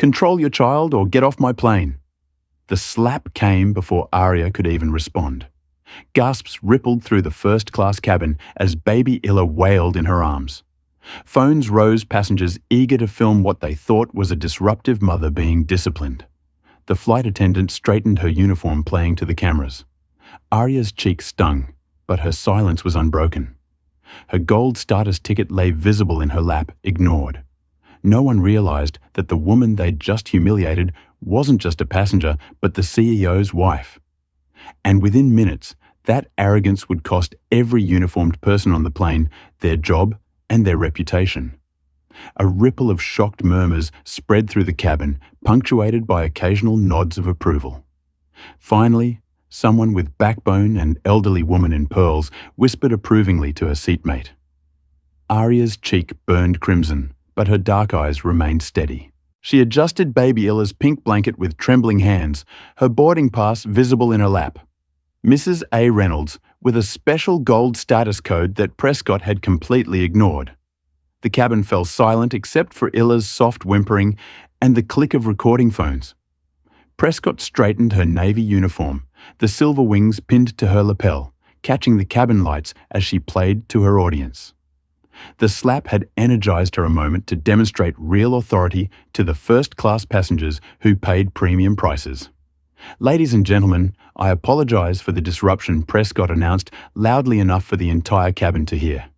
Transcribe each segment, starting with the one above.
Control your child or get off my plane." The slap came before Aria could even respond. Gasps rippled through the first-class cabin as baby Illa wailed in her arms. Phones rose, passengers eager to film what they thought was a disruptive mother being disciplined. The flight attendant straightened her uniform, playing to the cameras. Aria's cheek stung, but her silence was unbroken. Her gold status ticket lay visible in her lap, ignored. No one realized that the woman they'd just humiliated wasn't just a passenger, but the CEO's wife. And within minutes, that arrogance would cost every uniformed person on the plane their job and their reputation. A ripple of shocked murmurs spread through the cabin, punctuated by occasional nods of approval. Finally, someone with backbone, an elderly woman in pearls, whispered approvingly to her seatmate. Aria's cheek burned crimson, but her dark eyes remained steady. She adjusted baby Illa's pink blanket with trembling hands, her boarding pass visible in her lap. Mrs. A. Reynolds, with a special gold status code that Prescott had completely ignored. The cabin fell silent except for Illa's soft whimpering and the click of recording phones. Prescott straightened her navy uniform, the silver wings pinned to her lapel, catching the cabin lights as she played to her audience. The slap had energized her a moment to demonstrate real authority to the first-class passengers who paid premium prices. "Ladies and gentlemen, I apologize for the disruption," Prescott announced loudly enough for the entire cabin to hear.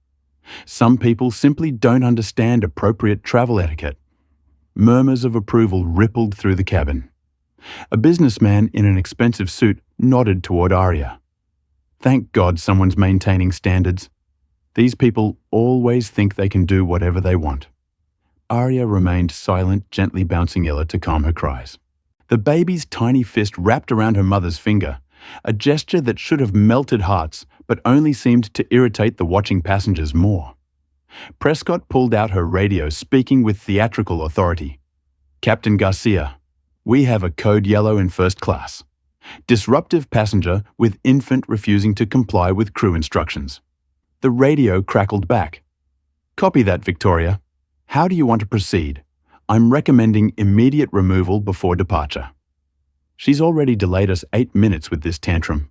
"Some people simply don't understand appropriate travel etiquette." Murmurs of approval rippled through the cabin. A businessman in an expensive suit nodded toward Aria. "Thank God someone's maintaining standards. These people always think they can do whatever they want." Aria remained silent, gently bouncing Illa to calm her cries. The baby's tiny fist wrapped around her mother's finger, a gesture that should have melted hearts, but only seemed to irritate the watching passengers more. Prescott pulled out her radio, speaking with theatrical authority. "Captain Garcia, we have a code yellow in first class. Disruptive passenger with infant refusing to comply with crew instructions." The radio crackled back. "Copy that, Victoria. How do you want to proceed? I'm recommending immediate removal before departure." "She's already delayed us 8 minutes with this tantrum."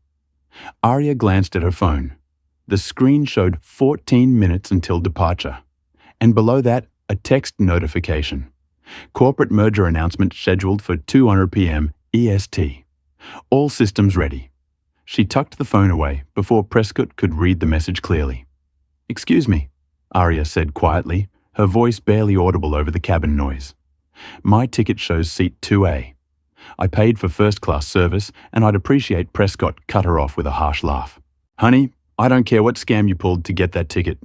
Aria glanced at her phone. The screen showed 14 minutes until departure, and below that, a text notification. "Corporate merger announcement scheduled for 2:00 p.m. EST. All systems ready." She tucked the phone away before Prescott could read the message clearly. "Excuse me," Aria said quietly, her voice barely audible over the cabin noise. "My ticket shows seat 2A. I paid for first-class service, and I'd appreciate." Prescott cut her off with a harsh laugh. "Honey, I don't care what scam you pulled to get that ticket.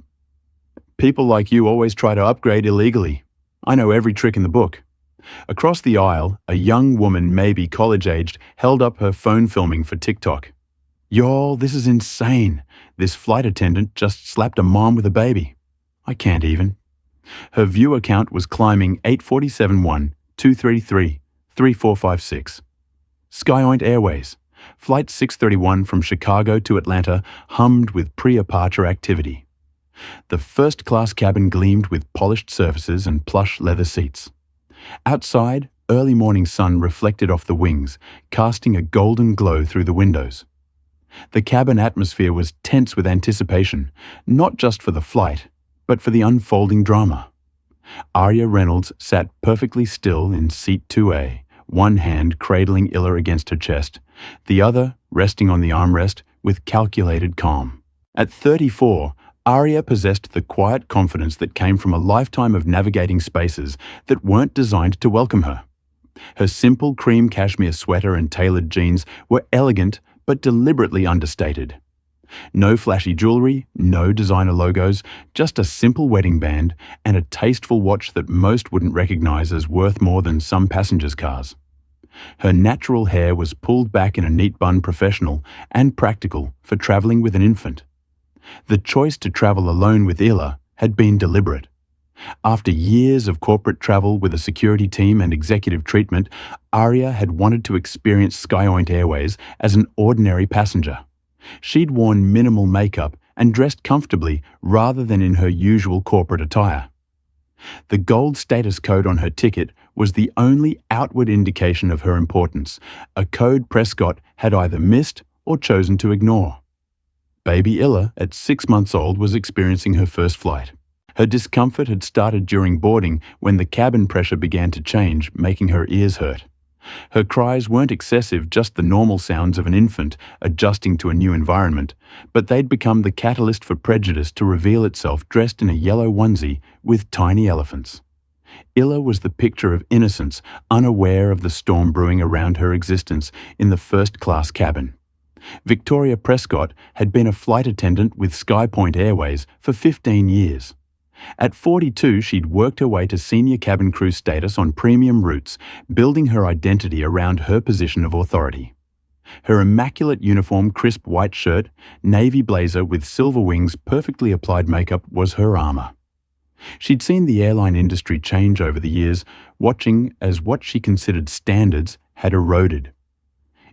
People like you always try to upgrade illegally. I know every trick in the book." Across the aisle, a young woman, maybe college-aged, held up her phone filming for TikTok. "Y'all, this is insane. This flight attendant just slapped a mom with a baby. I can't even." Her viewer count was climbing 847-1, 233, 3456. Skyoint Airways, Flight 631 from Chicago to Atlanta hummed with pre-departure activity. The first-class cabin gleamed with polished surfaces and plush leather seats. Outside, early morning sun reflected off the wings, casting a golden glow through the windows. The cabin atmosphere was tense with anticipation, not just for the flight, but for the unfolding drama. Aria Reynolds sat perfectly still in seat 2A, one hand cradling Illa against her chest, the other resting on the armrest with calculated calm. At 34, Aria possessed the quiet confidence that came from a lifetime of navigating spaces that weren't designed to welcome her. Her simple cream cashmere sweater and tailored jeans were elegant but deliberately understated. No flashy jewelry, no designer logos, just a simple wedding band and a tasteful watch that most wouldn't recognize as worth more than some passengers' cars. Her natural hair was pulled back in a neat bun, professional and practical for traveling with an infant. The choice to travel alone with Illa had been deliberate. After years of corporate travel with a security team and executive treatment, Aria had wanted to experience Skyoint Airways as an ordinary passenger. She'd worn minimal makeup and dressed comfortably rather than in her usual corporate attire. The gold status code on her ticket was the only outward indication of her importance, a code Prescott had either missed or chosen to ignore. Baby Illa, at 6 months old, was experiencing her first flight. Her discomfort had started during boarding when the cabin pressure began to change, making her ears hurt. Her cries weren't excessive, just the normal sounds of an infant adjusting to a new environment, but they'd become the catalyst for prejudice to reveal itself dressed in a yellow onesie with tiny elephants. Illa was the picture of innocence, unaware of the storm brewing around her existence in the first-class cabin. Victoria Prescott had been a flight attendant with SkyPoint Airways for 15 years. At 42, she'd worked her way to senior cabin crew status on premium routes, building her identity around her position of authority. Her immaculate uniform, crisp white shirt, navy blazer with silver wings, perfectly applied makeup was her armor. She'd seen the airline industry change over the years, watching as what she considered standards had eroded.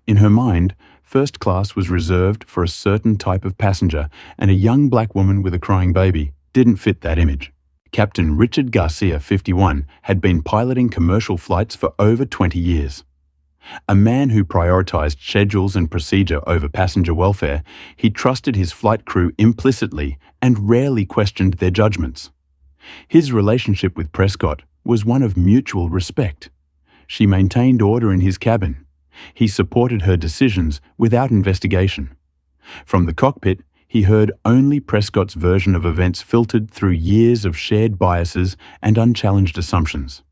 In her mind, first class was reserved for a certain type of passenger, and a young black woman with a crying baby didn't fit that image. Captain Richard Garcia, 51, had been piloting commercial flights for over 20 years. A man who prioritized schedules and procedure over passenger welfare, he trusted his flight crew implicitly and rarely questioned their judgments. His relationship with Prescott was one of mutual respect. She maintained order in his cabin. He supported her decisions without investigation. From the cockpit, he heard only Prescott's version of events filtered through years of shared biases and unchallenged assumptions.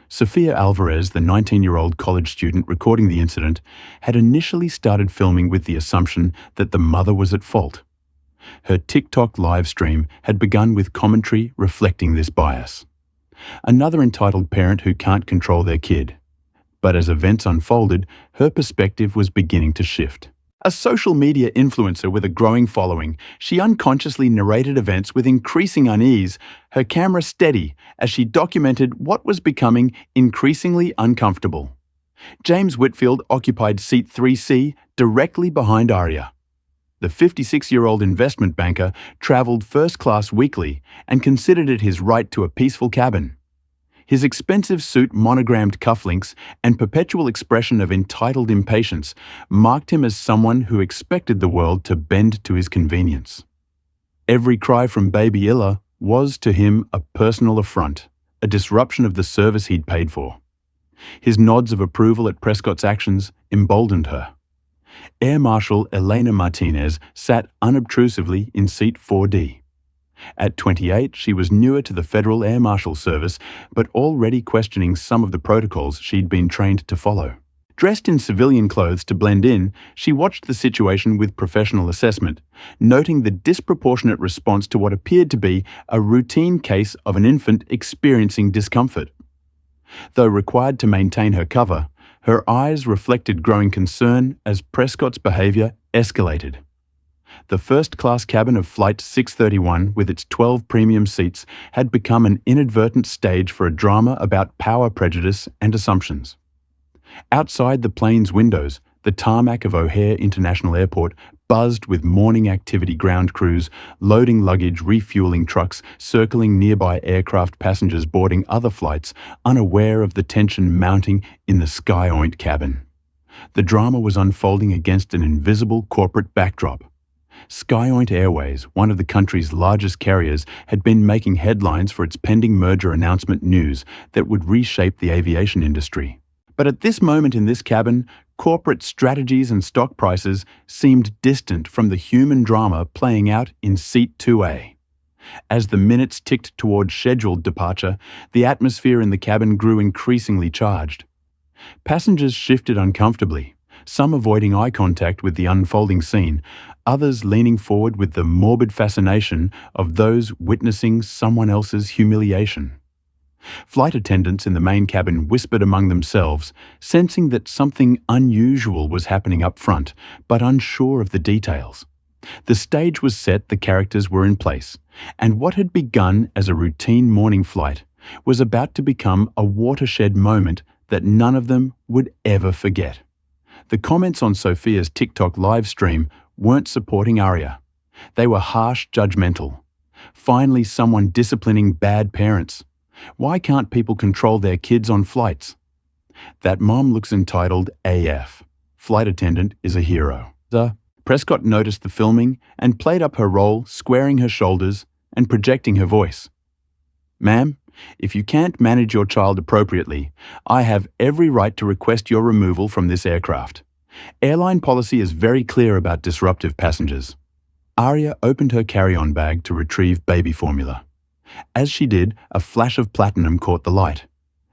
Sophia Alvarez, the 19-year-old college student recording the incident, had initially started filming with the assumption that the mother was at fault. Her TikTok live stream had begun with commentary reflecting this bias. Another entitled parent who can't control their kid. But as events unfolded, her perspective was beginning to shift. A social media influencer with a growing following, she unconsciously narrated events with increasing unease, her camera steady as she documented what was becoming increasingly uncomfortable. James Whitfield occupied seat 3C directly behind Aria. The 56-year-old investment banker traveled first class weekly and considered it his right to a peaceful cabin. His expensive suit, monogrammed cufflinks, and perpetual expression of entitled impatience marked him as someone who expected the world to bend to his convenience. Every cry from baby Illa was, to him, a personal affront, a disruption of the service he'd paid for. His nods of approval at Prescott's actions emboldened her. Air Marshal Elena Martinez sat unobtrusively in seat 4D. At 28, she was newer to the Federal Air Marshal Service, but already questioning some of the protocols she'd been trained to follow. Dressed in civilian clothes to blend in, she watched the situation with professional assessment, noting the disproportionate response to what appeared to be a routine case of an infant experiencing discomfort. Though required to maintain her cover, her eyes reflected growing concern as Prescott's behavior escalated. The first-class cabin of Flight 631, with its 12 premium seats, had become an inadvertent stage for a drama about power prejudice and assumptions. Outside the plane's windows, the tarmac of O'Hare International Airport buzzed with morning activity ground crews, loading luggage, refueling trucks, circling nearby aircraft, passengers boarding other flights, unaware of the tension mounting in the SkyOint cabin. The drama was unfolding against an invisible corporate backdrop. SkyOint Airways, one of the country's largest carriers, had been making headlines for its pending merger announcement news that would reshape the aviation industry. But at this moment in this cabin, corporate strategies and stock prices seemed distant from the human drama playing out in Seat 2A. As the minutes ticked toward scheduled departure, the atmosphere in the cabin grew increasingly charged. Passengers shifted uncomfortably, some avoiding eye contact with the unfolding scene, others leaning forward with the morbid fascination of those witnessing someone else's humiliation. Flight attendants in the main cabin whispered among themselves, sensing that something unusual was happening up front, but unsure of the details. The stage was set, the characters were in place, and what had begun as a routine morning flight was about to become a watershed moment that none of them would ever forget. The comments on Sophia's TikTok live stream weren't supporting Aria. They were harsh, judgmental. Finally, someone disciplining bad parents. Why can't people control their kids on flights? That mom looks entitled AF. Flight attendant is a hero. Prescott noticed the filming and played up her role, squaring her shoulders and projecting her voice. Ma'am, if you can't manage your child appropriately, I have every right to request your removal from this aircraft. Airline policy is very clear about disruptive passengers. Aria opened her carry-on bag to retrieve baby formula. As she did, a flash of platinum caught the light.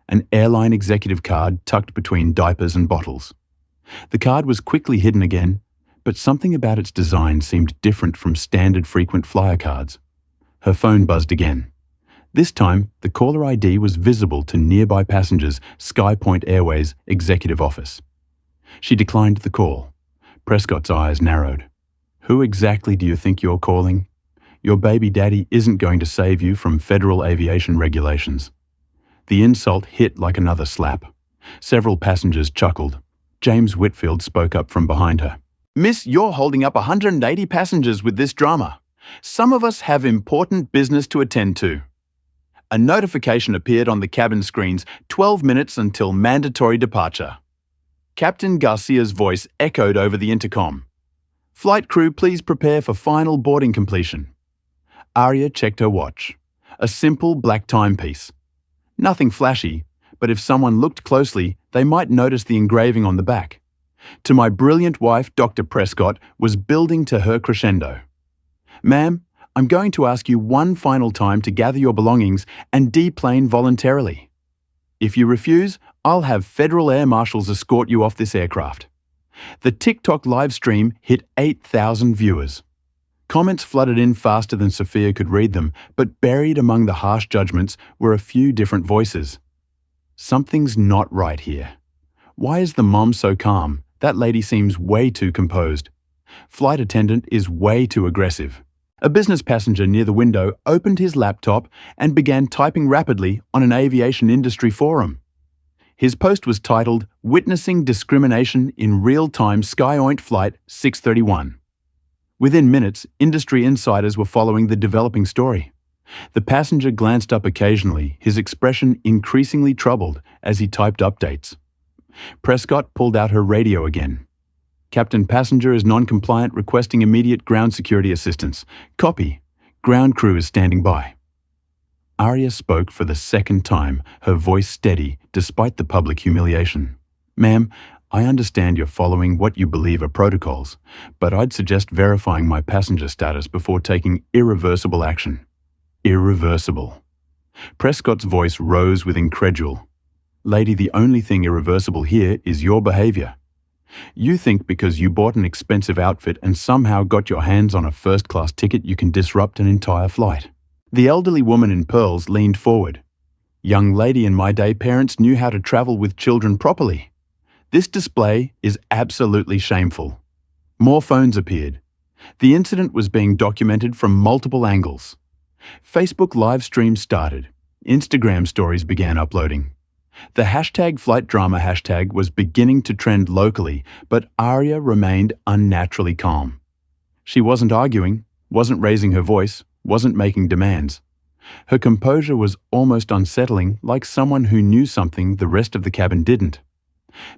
An airline executive card tucked between diapers and bottles. The card was quickly hidden again, but something about its design seemed different from standard frequent flyer cards. Her phone buzzed again. This time, the caller ID was visible to nearby passengers' SkyPoint Airways executive office. She declined the call. Prescott's eyes narrowed. Who exactly do you think you're calling? Your baby daddy isn't going to save you from federal aviation regulations. The insult hit like another slap. Several passengers chuckled. James Whitfield spoke up from behind her. Miss, you're holding up 180 passengers with this drama. Some of us have important business to attend to. A notification appeared on the cabin screens 12 minutes until mandatory departure. Captain Garcia's voice echoed over the intercom. Flight crew, please prepare for final boarding completion. Aria checked her watch. A simple black timepiece. Nothing flashy, but if someone looked closely, they might notice the engraving on the back. To my brilliant wife, Dr. Prescott, was building to her crescendo. Ma'am, I'm going to ask you one final time to gather your belongings and deplane voluntarily. If you refuse, I'll have federal air marshals escort you off this aircraft. The TikTok live stream hit 8,000 viewers. Comments flooded in faster than Sophia could read them, but buried among the harsh judgments were a few different voices. Something's not right here. Why is the mom so calm? That lady seems way too composed. Flight attendant is way too aggressive. A business passenger near the window opened his laptop and began typing rapidly on an aviation industry forum. His post was titled, Witnessing Discrimination in Real-Time Skyoint Flight 631. Within minutes, industry insiders were following the developing story. The passenger glanced up occasionally, his expression increasingly troubled as he typed updates. Prescott pulled out her radio again. Captain Passenger is non-compliant, requesting immediate ground security assistance. Copy. Ground crew is standing by. Aria spoke for the second time, her voice steady despite the public humiliation. Ma'am, I understand you're following what you believe are protocols, but I'd suggest verifying my passenger status before taking irreversible action. Irreversible. Prescott's voice rose with incredulity. Lady, the only thing irreversible here is your behavior. You think because you bought an expensive outfit and somehow got your hands on a first-class ticket you can disrupt an entire flight. The elderly woman in pearls leaned forward. Young lady, in my day, parents knew how to travel with children properly. This display is absolutely shameful. More phones appeared. The incident was being documented from multiple angles. Facebook live streams started. Instagram stories began uploading. The #FlightDrama hashtag was beginning to trend locally, but Aria remained unnaturally calm. She wasn't arguing, wasn't raising her voice, wasn't making demands. Her composure was almost unsettling, like someone who knew something the rest of the cabin didn't.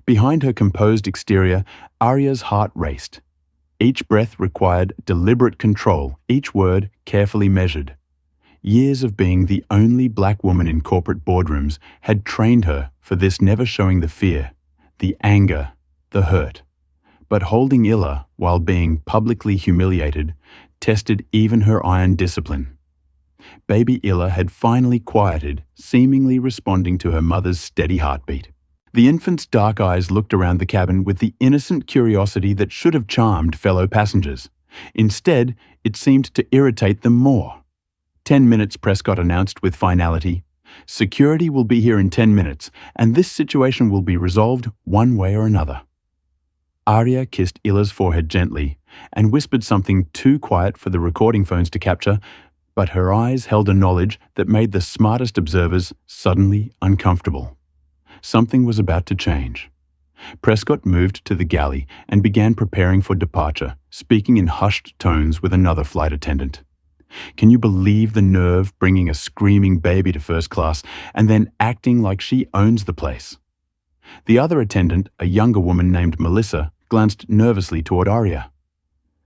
Behind her composed exterior, Aria's heart raced. Each breath required deliberate control, each word carefully measured. Years of being the only black woman in corporate boardrooms had trained her for this, never showing the fear, the anger, the hurt. But holding Illa while being publicly humiliated tested even her iron discipline. Baby Illa had finally quieted, seemingly responding to her mother's steady heartbeat. The infant's dark eyes looked around the cabin with the innocent curiosity that should have charmed fellow passengers. Instead, it seemed to irritate them more. 10 minutes, Prescott announced with finality. Security will be here in 10 minutes, and this situation will be resolved one way or another. Aria kissed Illa's forehead gently and whispered something too quiet for the recording phones to capture, but her eyes held a knowledge that made the smartest observers suddenly uncomfortable. Something was about to change. Prescott moved to the galley and began preparing for departure, speaking in hushed tones with another flight attendant. Can you believe the nerve bringing a screaming baby to first class and then acting like she owns the place? The other attendant, a younger woman named Melissa, glanced nervously toward Arya.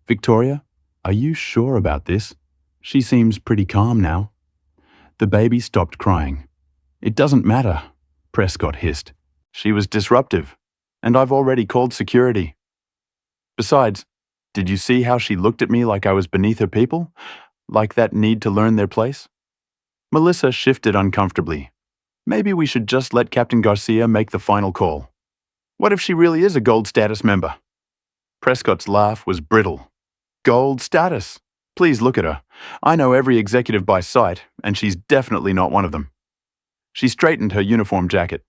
Victoria, are you sure about this? She seems pretty calm now. The baby stopped crying. It doesn't matter, Prescott hissed. She was disruptive, and I've already called security. Besides, did you see how she looked at me like I was beneath her people? Like that need to learn their place? Melissa shifted uncomfortably. Maybe we should just let Captain Garcia make the final call. What if she really is a gold status member? Prescott's laugh was brittle. Gold status? Please look at her. I know every executive by sight, and she's definitely not one of them. She straightened her uniform jacket.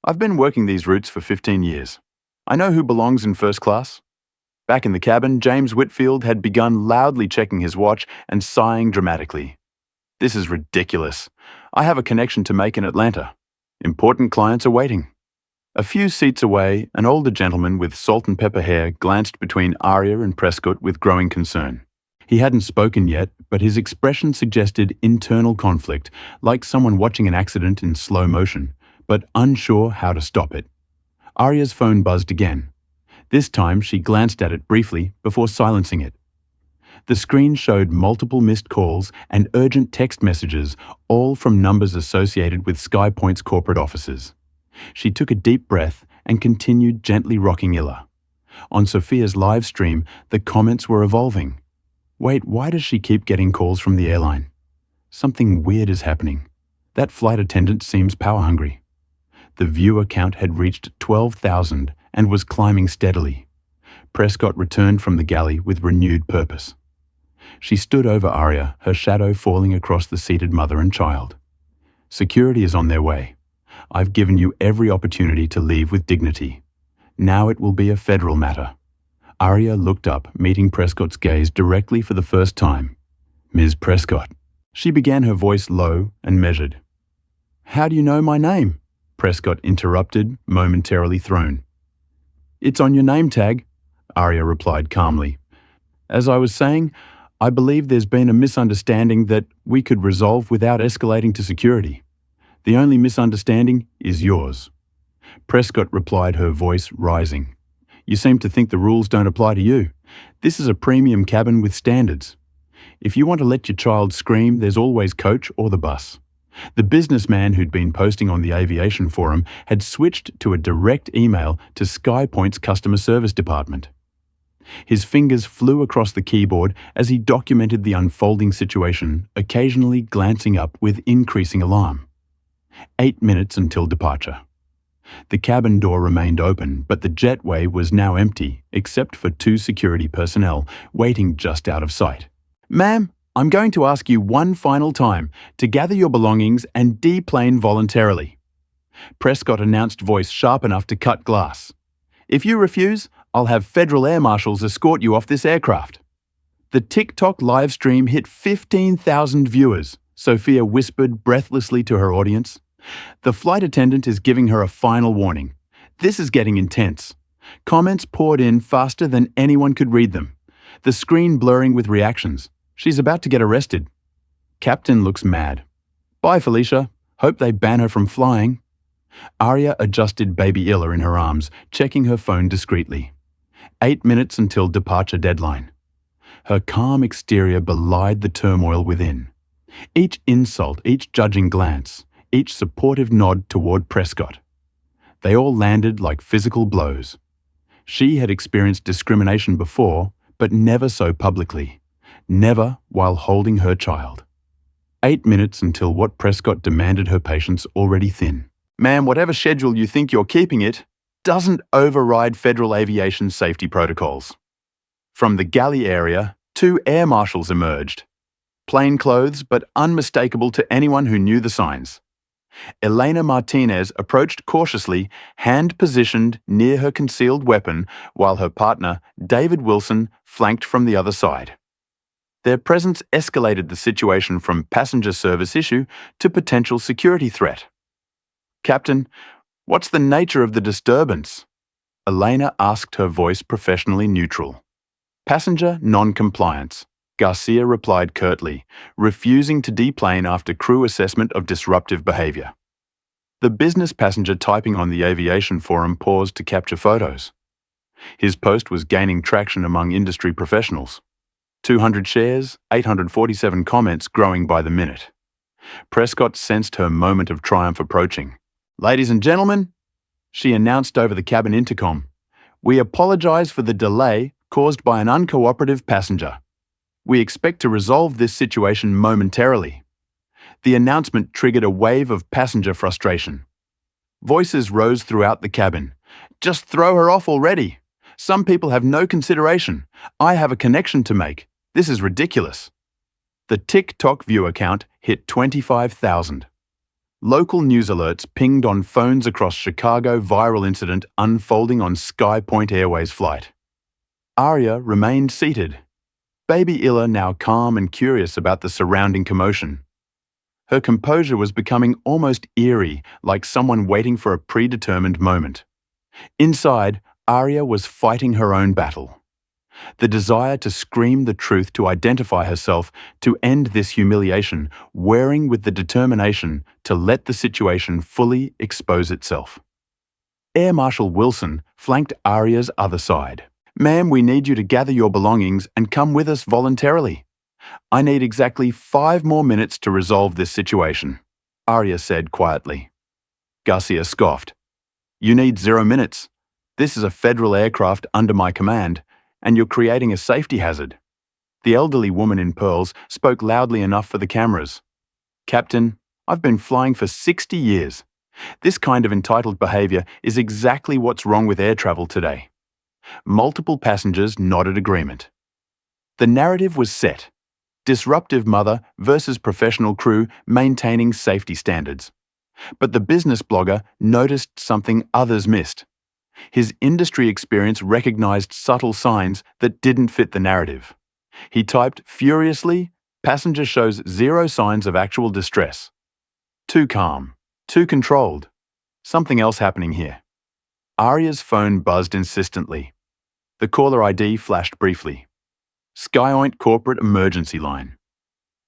I've been working these routes for 15 years. I know who belongs in first class. Back in the cabin, James Whitfield had begun loudly checking his watch and sighing dramatically. This is ridiculous. I have a connection to make in Atlanta. Important clients are waiting. A few seats away, an older gentleman with salt and pepper hair glanced between Arya and Prescott with growing concern. He hadn't spoken yet, but his expression suggested internal conflict, like someone watching an accident in slow motion, but unsure how to stop it. Arya's phone buzzed again. This time she glanced at it briefly before silencing it. The screen showed multiple missed calls and urgent text messages, all from numbers associated with SkyPoint's corporate offices. She took a deep breath and continued gently rocking Illa. On Sophia's live stream, the comments were evolving. Wait, why does she keep getting calls from the airline? Something weird is happening. That flight attendant seems power-hungry. The viewer count had reached 12,000 and was climbing steadily. Prescott returned from the galley with renewed purpose. She stood over Arya, her shadow falling across the seated mother and child. Security is on their way. I've given you every opportunity to leave with dignity. Now it will be a federal matter. Arya looked up, meeting Prescott's gaze directly for the first time. Ms. Prescott. She began, her voice low and measured. How do you know my name? Prescott interrupted, momentarily thrown. It's on your name tag, Arya replied calmly. As I was saying, I believe there's been a misunderstanding that we could resolve without escalating to security. The only misunderstanding is yours. Prescott replied, her voice rising. You seem to think the rules don't apply to you. This is a premium cabin with standards. If you want to let your child scream, there's always coach or the bus. The businessman who'd been posting on the aviation forum had switched to a direct email to SkyPoint's customer service department. His fingers flew across the keyboard as he documented the unfolding situation, occasionally glancing up with increasing alarm. 8 minutes until departure. The cabin door remained open, but the jetway was now empty, except for 2 security personnel waiting just out of sight. Ma'am, I'm going to ask you one final time to gather your belongings and deplane voluntarily. Prescott announced, voice sharp enough to cut glass. If you refuse, I'll have federal air marshals escort you off this aircraft. The TikTok live stream hit 15,000 viewers, Sophia whispered breathlessly to her audience. The flight attendant is giving her a final warning. This is getting intense. Comments poured in faster than anyone could read them, the screen blurring with reactions. She's about to get arrested. Captain looks mad. Bye, Felicia. Hope they ban her from flying. Arya adjusted baby Illa in her arms, checking her phone discreetly. 8 minutes until departure deadline. Her calm exterior belied the turmoil within. Each insult, each judging glance, each supportive nod toward Prescott. They all landed like physical blows. She had experienced discrimination before, but never so publicly. Never while holding her child. 8 minutes until what Prescott demanded her patience already thin. Ma'am, whatever schedule you think you're keeping it doesn't override federal aviation safety protocols. From the galley area, 2 air marshals emerged. Plain clothes, but unmistakable to anyone who knew the signs. Elena Martinez approached cautiously, hand positioned near her concealed weapon, while her partner, David Wilson, flanked from the other side. Their presence escalated the situation from passenger service issue to potential security threat. Captain, what's the nature of the disturbance? Elena asked, her voice professionally neutral. Passenger non-compliance, Garcia replied curtly, refusing to deplane after crew assessment of disruptive behavior. The business passenger typing on the aviation forum paused to capture photos. His post was gaining traction among industry professionals. 200 shares, 847 comments growing by the minute. Prescott sensed her moment of triumph approaching. "Ladies and gentlemen," she announced over the cabin intercom, "we apologize for the delay caused by an uncooperative passenger. We expect to resolve this situation momentarily." The announcement triggered a wave of passenger frustration. Voices rose throughout the cabin. "Just throw her off already. Some people have no consideration. I have a connection to make. This is ridiculous." The TikTok viewer count hit 25,000. Local news alerts pinged on phones across Chicago viral incident unfolding on Skypoint Airways flight. Aria remained seated, baby Illa now calm and curious about the surrounding commotion. Her composure was becoming almost eerie, like someone waiting for a predetermined moment. Inside, Aria was fighting her own battle. The desire to scream the truth, to identify herself, to end this humiliation, wearing with the determination to let the situation fully expose itself. Air Marshal Wilson flanked Aria's other side. "Ma'am, we need you to gather your belongings and come with us voluntarily. I need exactly 5 more minutes to resolve this situation," Aria said quietly. Garcia scoffed. "You need 0 minutes. This is a federal aircraft under my command, and you're creating a safety hazard." The elderly woman in pearls spoke loudly enough for the cameras. "Captain, I've been flying for 60 years. This kind of entitled behavior is exactly what's wrong with air travel today." Multiple passengers nodded agreement. The narrative was set. Disruptive mother versus professional crew maintaining safety standards. But the business blogger noticed something others missed. His industry experience recognized subtle signs that didn't fit the narrative. He typed furiously, "Passenger shows 0 signs of actual distress. Too calm, too controlled. Something else happening here." Aria's phone buzzed insistently. The caller ID flashed briefly. Skyoint Corporate Emergency Line.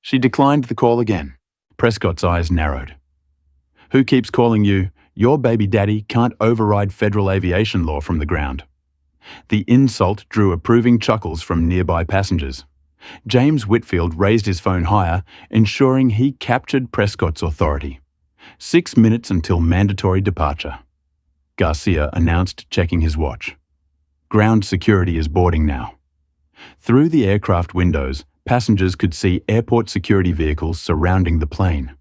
She declined the call again. Prescott's eyes narrowed. "Who keeps calling you? Your baby daddy can't override federal aviation law from the ground." The insult drew approving chuckles from nearby passengers. James Whitfield raised his phone higher, ensuring he captured Prescott's authority. 6 minutes until mandatory departure. Garcia announced, checking his watch. "Ground security is boarding now." Through the aircraft windows, passengers could see airport security vehicles surrounding the plane.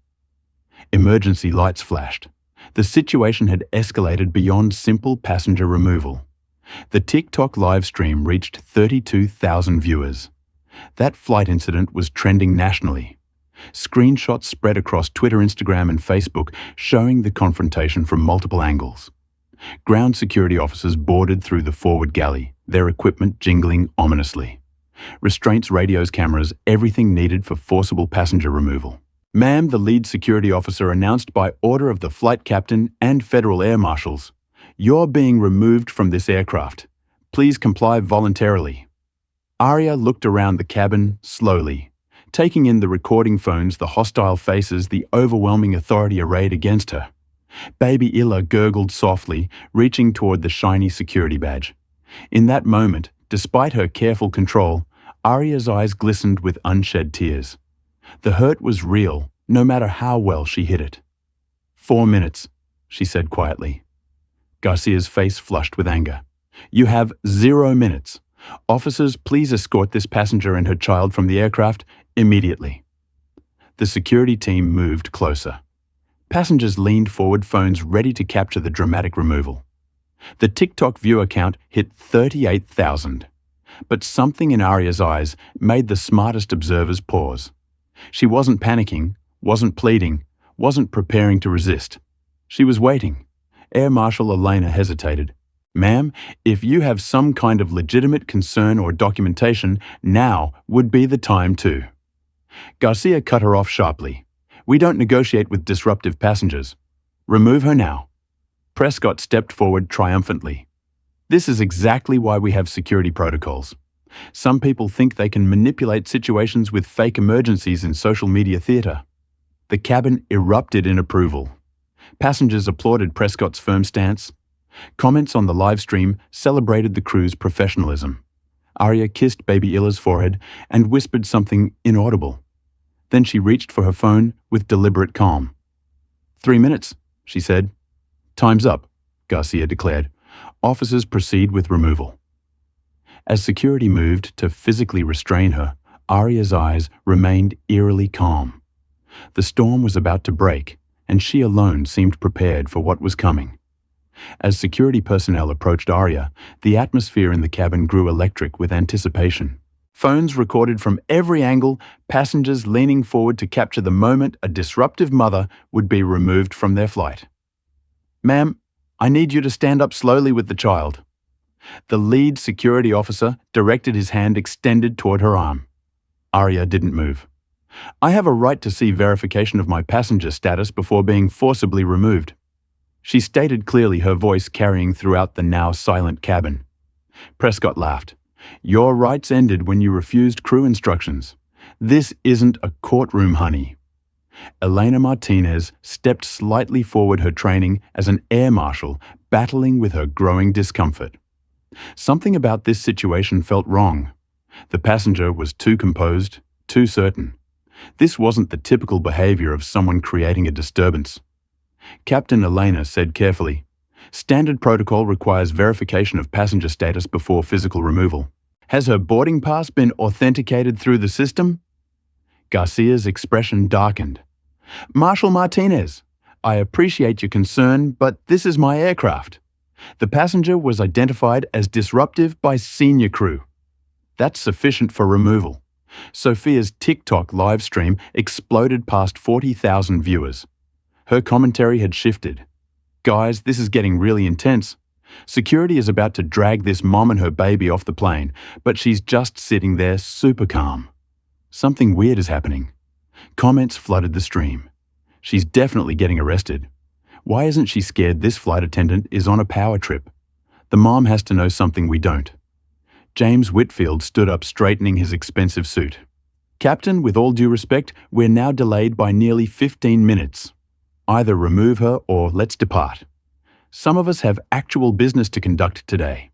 Emergency lights flashed. The situation had escalated beyond simple passenger removal. The TikTok live stream reached 32,000 viewers. That flight incident was trending nationally. Screenshots spread across Twitter, Instagram, and Facebook, showing the confrontation from multiple angles. Ground security officers boarded through the forward galley, their equipment jingling ominously. Restraints, radios, cameras, everything needed for forcible passenger removal. "Ma'am," the lead security officer announced by order of the flight captain and federal air marshals, "you're being removed from this aircraft. Please comply voluntarily." Aria looked around the cabin slowly, taking in the recording phones, the hostile faces, the overwhelming authority arrayed against her. Baby Illa gurgled softly, reaching toward the shiny security badge. In that moment, despite her careful control, Aria's eyes glistened with unshed tears. The hurt was real, no matter how well she hid it. 4 minutes, she said quietly. Garcia's face flushed with anger. "You have 0 minutes. Officers, please escort this passenger and her child from the aircraft immediately." The security team moved closer. Passengers leaned forward, phones ready to capture the dramatic removal. The TikTok viewer count hit 38,000. But something in Aria's eyes made the smartest observers pause. She wasn't panicking, wasn't pleading, wasn't preparing to resist. She was waiting. Air Marshal Elena hesitated. "Ma'am, if you have some kind of legitimate concern or documentation, now would be the time to." Garcia cut her off sharply. "We don't negotiate with disruptive passengers. Remove her now." Prescott stepped forward triumphantly. "This is exactly why we have security protocols. Some people think they can manipulate situations with fake emergencies in social media theatre. The cabin erupted in approval. Passengers applauded Prescott's firm stance. Comments on the live stream celebrated the crew's professionalism. Arya kissed baby Illa's forehead and whispered something inaudible. Then she reached for her phone with deliberate calm. 3 minutes, she said. Time's up, Garcia declared. Officers proceed with removal. As security moved to physically restrain her, Arya's eyes remained eerily calm. The storm was about to break, and she alone seemed prepared for what was coming. As security personnel approached Arya, the atmosphere in the cabin grew electric with anticipation. Phones recorded from every angle, passengers leaning forward to capture the moment a disruptive mother would be removed from their flight. Ma'am, I need you to stand up slowly with the child. The lead security officer directed his hand extended toward her arm. Arya didn't move. I have a right to see verification of my passenger status before being forcibly removed. She stated clearly, her voice carrying throughout the now silent cabin. Prescott laughed. Your rights ended when you refused crew instructions. This isn't a courtroom, honey. Elena Martinez stepped slightly forward, her training as an air marshal battling with her growing discomfort. Something about this situation felt wrong. The passenger was too composed, too certain. This wasn't the typical behavior of someone creating a disturbance. Captain Elena said carefully, Standard protocol requires verification of passenger status before physical removal. Has her boarding pass been authenticated through the system? Garcia's expression darkened. Marshal Martinez, I appreciate your concern, but this is my aircraft. The passenger was identified as disruptive by senior crew. That's sufficient for removal. Sophia's TikTok live stream exploded past 40,000 viewers. Her commentary had shifted. Guys, this is getting really intense. Security is about to drag this mom and her baby off the plane, but she's just sitting there super calm. Something weird is happening. Comments flooded the stream. She's definitely getting arrested. Why isn't she scared this flight attendant is on a power trip? The mom has to know something we don't. James Whitfield stood up, straightening his expensive suit. Captain, with all due respect, we're now delayed by nearly 15 minutes. Either remove her or let's depart. Some of us have actual business to conduct today.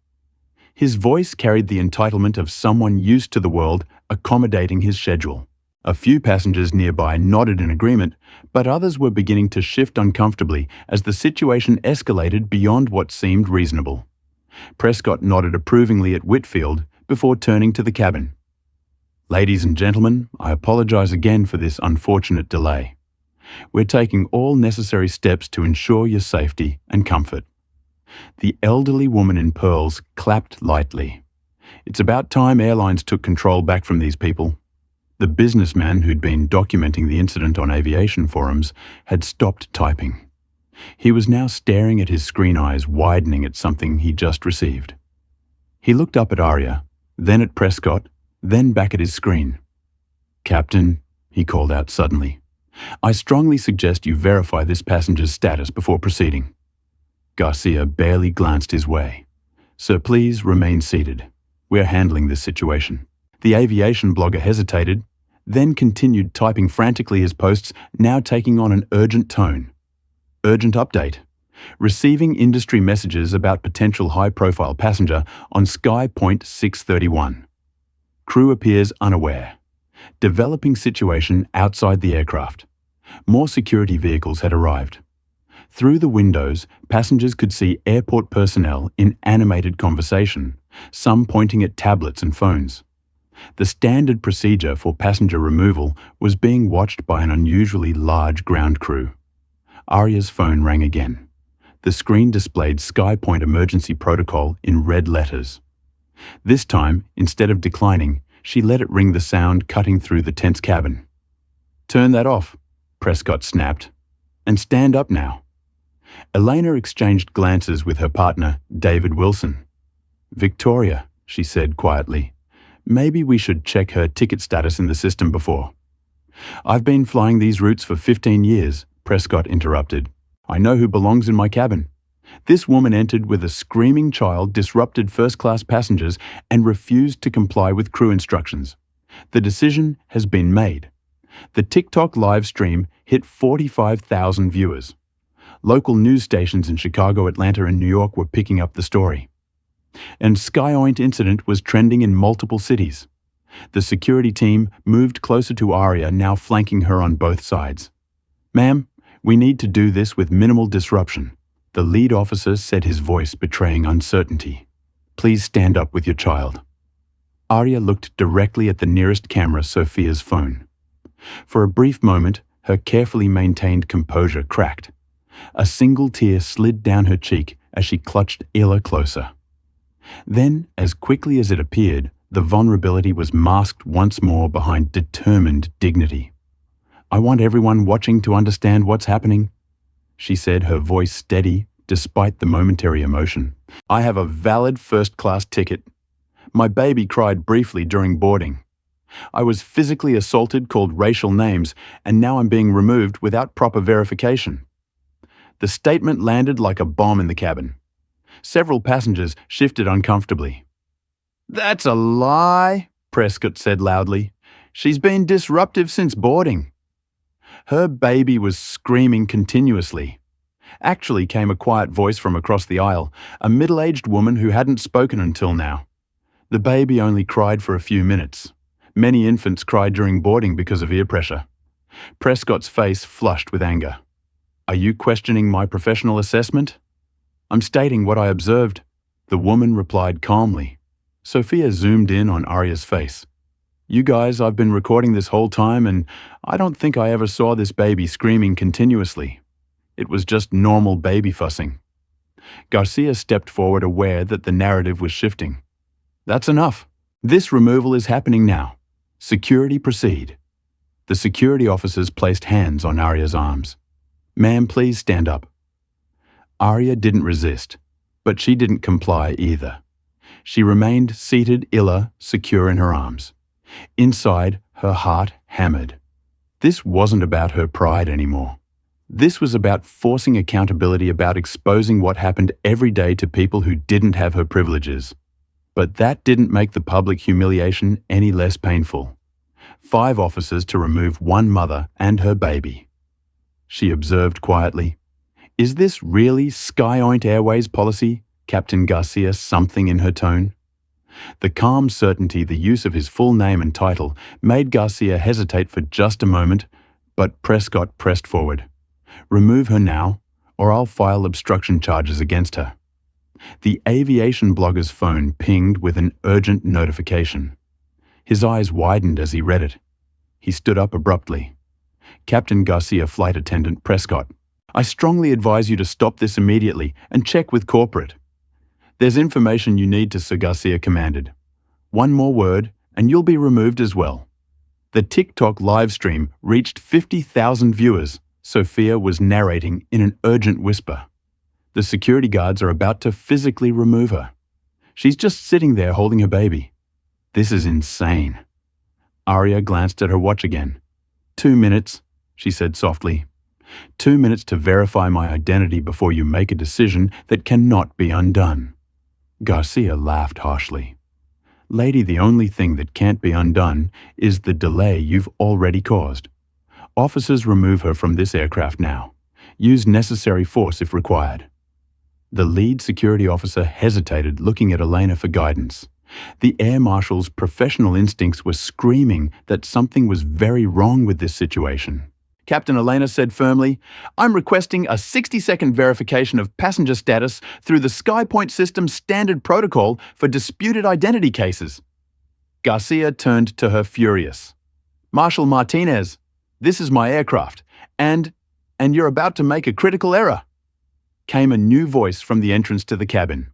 His voice carried the entitlement of someone used to the world accommodating his schedule. A few passengers nearby nodded in agreement, but others were beginning to shift uncomfortably as the situation escalated beyond what seemed reasonable. Prescott nodded approvingly at Whitfield before turning to the cabin. Ladies and gentlemen, I apologize again for this unfortunate delay. We're taking all necessary steps to ensure your safety and comfort. The elderly woman in pearls clapped lightly. It's about time airlines took control back from these people. The businessman who'd been documenting the incident on aviation forums had stopped typing. He was now staring at his screen, eyes widening at something he just received. He looked up at Arya, then at Prescott, then back at his screen. Captain, he called out suddenly, I strongly suggest you verify this passenger's status before proceeding. Garcia barely glanced his way. Sir, please remain seated. We're handling this situation. The aviation blogger hesitated, then continued typing frantically, his posts now taking on an urgent tone. Urgent update. Receiving industry messages about potential high-profile passenger on Sky Point 631. Crew appears unaware. Developing situation outside the aircraft. More security vehicles had arrived. Through the windows, passengers could see airport personnel in animated conversation, some pointing at tablets and phones. The standard procedure for passenger removal was being watched by an unusually large ground crew. Arya's phone rang again. The screen displayed SkyPoint emergency protocol in red letters. This time, instead of declining, she let it ring, the sound cutting through the tense cabin. Turn that off, Prescott snapped. And stand up now. Elena exchanged glances with her partner, David Wilson. Victoria, she said quietly. Maybe we should check her ticket status in the system before. I've been flying these routes for 15 years, Prescott interrupted. I know who belongs in my cabin. This woman entered with a screaming child, disrupted first-class passengers, and refused to comply with crew instructions. The decision has been made. The TikTok live stream hit 45,000 viewers. Local news stations in Chicago, Atlanta, and New York were picking up the story. And Skyoint incident was trending in multiple cities. The security team moved closer to Aria, now flanking her on both sides. "Ma'am, we need to do this with minimal disruption," the lead officer said, his voice betraying uncertainty. "Please stand up with your child." Aria looked directly at the nearest camera, Sophia's phone. For a brief moment, her carefully maintained composure cracked. A single tear slid down her cheek as she clutched Illa closer. Then, as quickly as it appeared, the vulnerability was masked once more behind determined dignity. "I want everyone watching to understand what's happening," she said, her voice steady despite the momentary emotion. "I have a valid first-class ticket. My baby cried briefly during boarding. I was physically assaulted, called racial names, and now I'm being removed without proper verification." The statement landed like a bomb in the cabin. Several passengers shifted uncomfortably. "That's a lie," Prescott said loudly. "She's been disruptive since boarding." "Her baby was screaming continuously." Actually came a quiet voice from across the aisle, a middle-aged woman who hadn't spoken until now. "The baby only cried for a few minutes. Many infants cry during boarding because of ear pressure." Prescott's face flushed with anger. "Are you questioning my professional assessment?" "I'm stating what I observed," the woman replied calmly. Sophia zoomed in on Aria's face. "You guys, I've been recording this whole time, and I don't think I ever saw this baby screaming continuously. It was just normal baby fussing." Garcia stepped forward, aware that the narrative was shifting. "That's enough. This removal is happening now. Security, proceed." The security officers placed hands on Aria's arms. "Ma'am, please stand up." Aria didn't resist, but she didn't comply either. She remained seated, Illa secure in her arms. Inside, her heart hammered. This wasn't about her pride anymore. This was about forcing accountability, about exposing what happened every day to people who didn't have her privileges. But that didn't make the public humiliation any less painful. 5 officers to remove one mother and her baby. She observed quietly. "Is this really Skyoint Airways policy?" Captain Garcia, something in her tone. The calm certainty, the use of his full name and title, made Garcia hesitate for just a moment, but Prescott pressed forward. "Remove her now, or I'll file obstruction charges against her." The aviation blogger's phone pinged with an urgent notification. His eyes widened as he read it. He stood up abruptly. "Captain Garcia, Flight Attendant Prescott. I strongly advise you to stop this immediately and check with corporate." "There's information you need to," Sir Garcia commanded. "One more word, and you'll be removed as well." The TikTok live stream reached 50,000 viewers, Sophia was narrating in an urgent whisper. The security guards are about to physically remove her. She's just sitting there holding her baby. This is insane. Aria glanced at her watch again. 2 minutes, she said softly. 2 minutes to verify my identity before you make a decision that cannot be undone. Garcia laughed harshly. Lady, the only thing that can't be undone is the delay you've already caused. Officers, remove her from this aircraft now. Use necessary force if required. The lead security officer hesitated, looking at Elena for guidance. The air marshal's professional instincts were screaming that something was very wrong with this situation. Captain Elena said firmly, "I'm requesting a 60-second verification of passenger status through the SkyPoint system's standard protocol for disputed identity cases." Garcia turned to her furious. "Marshal Martinez, this is my aircraft, and you're about to make a critical error." Came a new voice from the entrance to the cabin.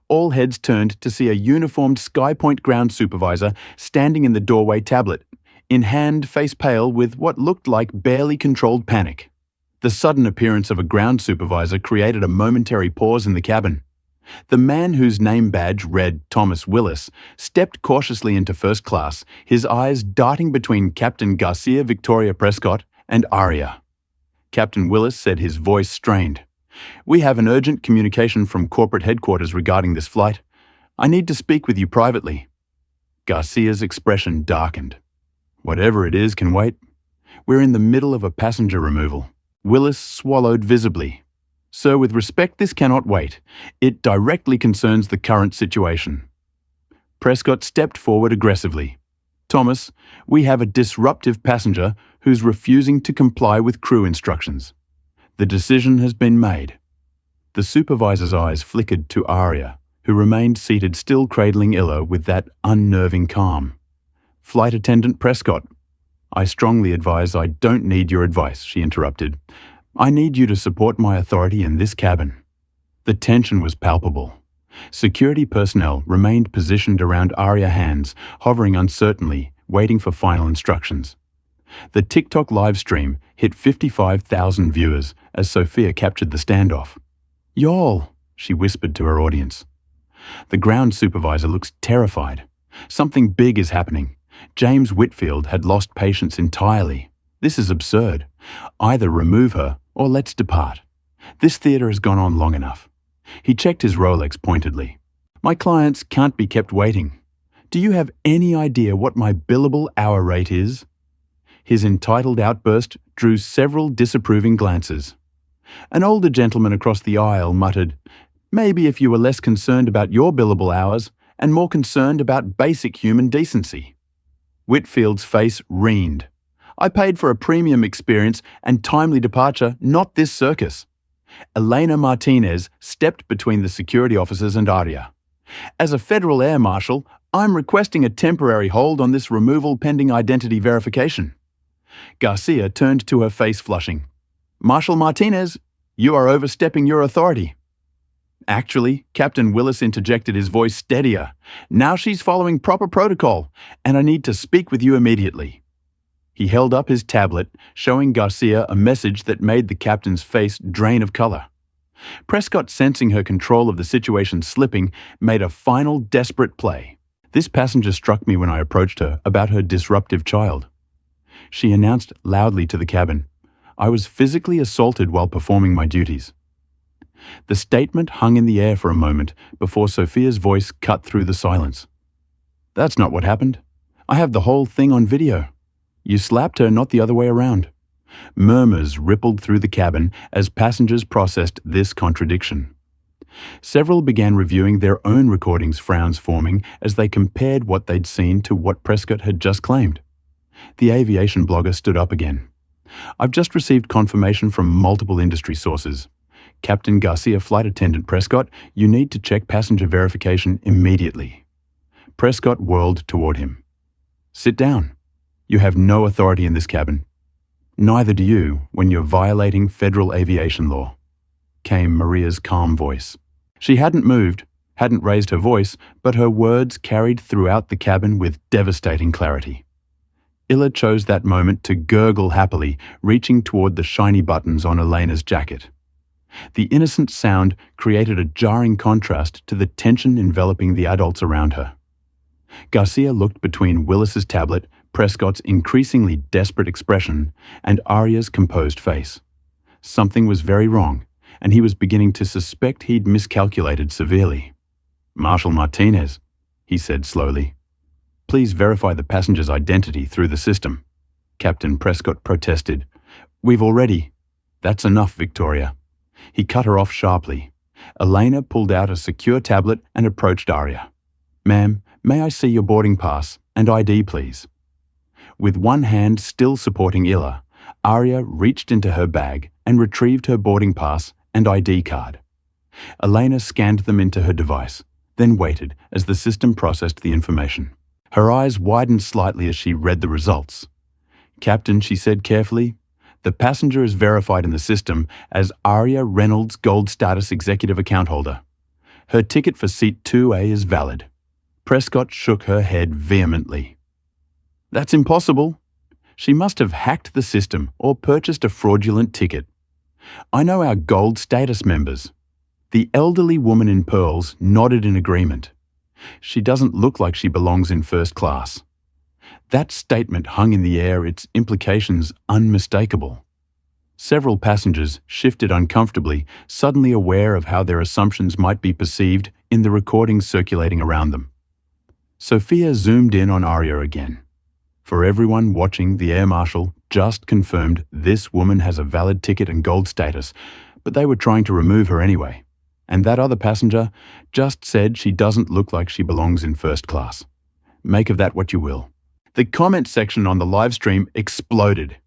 All heads turned to see a uniformed SkyPoint ground supervisor standing in the doorway, tablet in hand, face pale with what looked like barely controlled panic. The sudden appearance of a ground supervisor created a momentary pause in the cabin. The man whose name badge read Thomas Willis stepped cautiously into first class, his eyes darting between Captain Garcia Victoria Prescott and Aria. Captain Willis said, his voice strained, We have an urgent communication from corporate headquarters regarding this flight. I need to speak with you privately. Garcia's expression darkened. Whatever it is can wait. We're in the middle of a passenger removal. Willis swallowed visibly. Sir, with respect, this cannot wait. It directly concerns the current situation. Prescott stepped forward aggressively. Thomas, we have a disruptive passenger who's refusing to comply with crew instructions. The decision has been made. The supervisor's eyes flickered to Aria, who remained seated still cradling Illa with that unnerving calm. Flight Attendant Prescott. I strongly advise I don't need your advice, she interrupted. I need you to support my authority in this cabin. The tension was palpable. Security personnel remained positioned around Aria Hands, hovering uncertainly, waiting for final instructions. The TikTok live stream hit 55,000 viewers as Sophia captured the standoff. Y'all, she whispered to her audience. The ground supervisor looks terrified. Something big is happening. James Whitfield had lost patience entirely. This is absurd. Either remove her or let's depart. This theatre has gone on long enough. He checked his Rolex pointedly. My clients can't be kept waiting. Do you have any idea what my billable hour rate is? His entitled outburst drew several disapproving glances. An older gentleman across the aisle muttered, Maybe if you were less concerned about your billable hours and more concerned about basic human decency. Whitfield's face reened. I paid for a premium experience and timely departure, not this circus. Elena Martinez stepped between the security officers and Aria. As a federal air marshal, I'm requesting a temporary hold on this removal pending identity verification. Garcia turned to her face flushing. Marshal Martinez, you are overstepping your authority. Actually, Captain Willis interjected, his voice steadier. Now she's following proper protocol, and I need to speak with you immediately. He held up his tablet, showing Garcia a message that made the captain's face drain of color. Prescott, sensing her control of the situation slipping, made a final desperate play. This passenger struck me when I approached her about her disruptive child. She announced loudly to the cabin, I was physically assaulted while performing my duties. The statement hung in the air for a moment before Sophia's voice cut through the silence. That's not what happened. I have the whole thing on video. You slapped her, not the other way around. Murmurs rippled through the cabin as passengers processed this contradiction. Several began reviewing their own recordings, frowns forming as they compared what they'd seen to what Prescott had just claimed. The aviation blogger stood up again. I've just received confirmation from multiple industry sources. Captain Garcia, Flight Attendant Prescott, you need to check passenger verification immediately. Prescott whirled toward him. Sit down. You have no authority in this cabin. Neither do you when you're violating federal aviation law, came Maria's calm voice. She hadn't moved, hadn't raised her voice, but her words carried throughout the cabin with devastating clarity. Illa chose that moment to gurgle happily, reaching toward the shiny buttons on Elena's jacket. The innocent sound created a jarring contrast to the tension enveloping the adults around her. Garcia looked between Willis's tablet, Prescott's increasingly desperate expression, and Aria's composed face. Something was very wrong, and he was beginning to suspect he'd miscalculated severely. Marshal Martinez, he said slowly. Please verify the passenger's identity through the system. Captain Prescott protested. We've already. That's enough, Victoria. He cut her off sharply. Elena pulled out a secure tablet and approached Aria. Ma'am, may I see your boarding pass and ID, please? With one hand still supporting Illa, Aria reached into her bag and retrieved her boarding pass and ID card. Elena scanned them into her device, then waited as the system processed the information. Her eyes widened slightly as she read the results. Captain, she said carefully, the passenger is verified in the system as Aria Reynolds Gold Status Executive Account Holder. Her ticket for seat 2A is valid. Prescott shook her head vehemently. That's impossible. She must have hacked the system or purchased a fraudulent ticket. I know our Gold Status members. The elderly woman in pearls nodded in agreement. She doesn't look like she belongs in first class. That statement hung in the air, its implications unmistakable. Several passengers shifted uncomfortably, suddenly aware of how their assumptions might be perceived in the recordings circulating around them. Sophia zoomed in on Arya again. For everyone watching, the air marshal just confirmed this woman has a valid ticket and gold status, but they were trying to remove her anyway. And that other passenger just said she doesn't look like she belongs in first class. Make of that what you will. The comment section on the live stream exploded.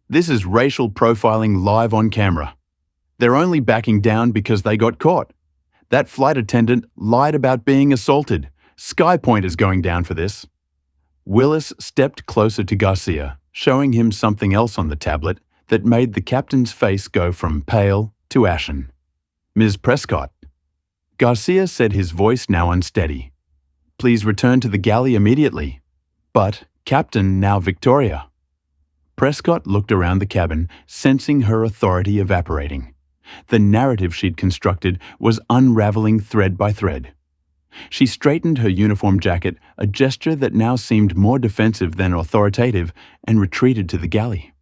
This is racial profiling live on camera. They're only backing down because they got caught. That flight attendant lied about being assaulted. SkyPoint is going down for this. Willis stepped closer to Garcia, showing him something else on the tablet that made the captain's face go from pale to ashen. Ms. Prescott. Garcia said, his voice now unsteady. Please return to the galley immediately. But, Captain, now Victoria. Prescott looked around the cabin, sensing her authority evaporating. The narrative she'd constructed was unraveling thread by thread. She straightened her uniform jacket, a gesture that now seemed more defensive than authoritative, and retreated to the galley.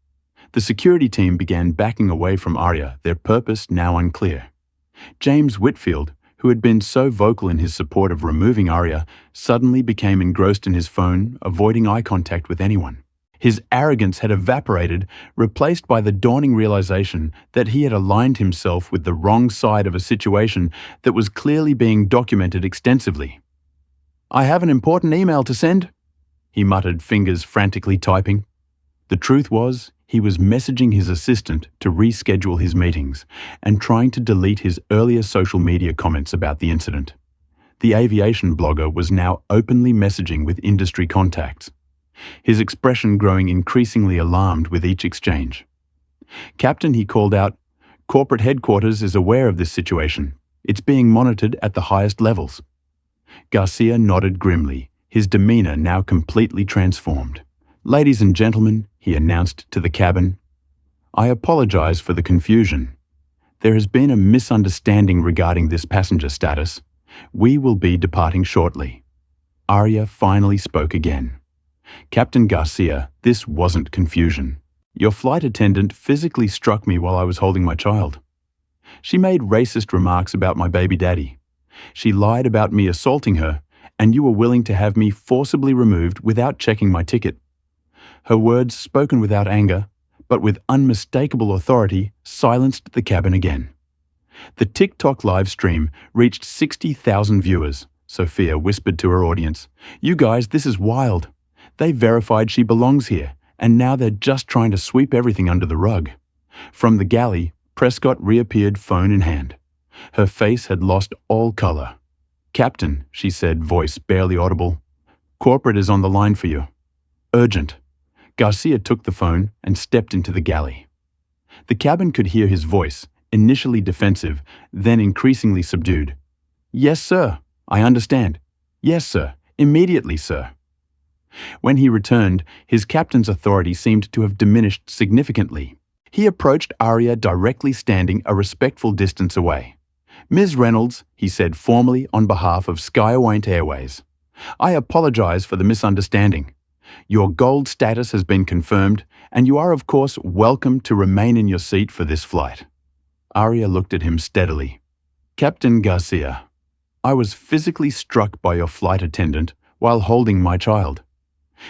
The security team began backing away from Arya, their purpose now unclear. James Whitfield, who had been so vocal in his support of removing Arya, suddenly became engrossed in his phone, avoiding eye contact with anyone. His arrogance had evaporated, replaced by the dawning realization that he had aligned himself with the wrong side of a situation that was clearly being documented extensively. I have an important email to send, he muttered, fingers frantically typing. The truth was, he was messaging his assistant to reschedule his meetings and trying to delete his earlier social media comments about the incident. The aviation blogger was now openly messaging with industry contacts, his expression growing increasingly alarmed with each exchange. Captain, he called out, corporate headquarters is aware of this situation. It's being monitored at the highest levels. Garcia nodded grimly, his demeanor now completely transformed. Ladies and gentlemen, he announced to the cabin, I apologize for the confusion. There has been a misunderstanding regarding this passenger status. We will be departing shortly. Arya finally spoke again. Captain Garcia, this wasn't confusion. Your flight attendant physically struck me while I was holding my child. She made racist remarks about my baby daddy. She lied about me assaulting her, and you were willing to have me forcibly removed without checking my ticket. Her words, spoken without anger, but with unmistakable authority, silenced the cabin again. The TikTok live stream reached 60,000 viewers. Sophia whispered to her audience, You guys, this is wild. They verified she belongs here, and now they're just trying to sweep everything under the rug. From the galley, Prescott reappeared, phone in hand. Her face had lost all color. Captain, she said, voice barely audible. Corporate is on the line for you. Urgent. Garcia took the phone and stepped into the galley. The cabin could hear his voice, initially defensive, then increasingly subdued. Yes, sir. I understand. Yes, sir. Immediately, sir. When he returned, his captain's authority seemed to have diminished significantly. He approached Arya directly, standing a respectful distance away. Ms. Reynolds, he said formally on behalf of Skyway Airways, I apologize for the misunderstanding. Your gold status has been confirmed, and you are of course welcome to remain in your seat for this flight. Arya looked at him steadily. Captain Garcia, I was physically struck by your flight attendant while holding my child.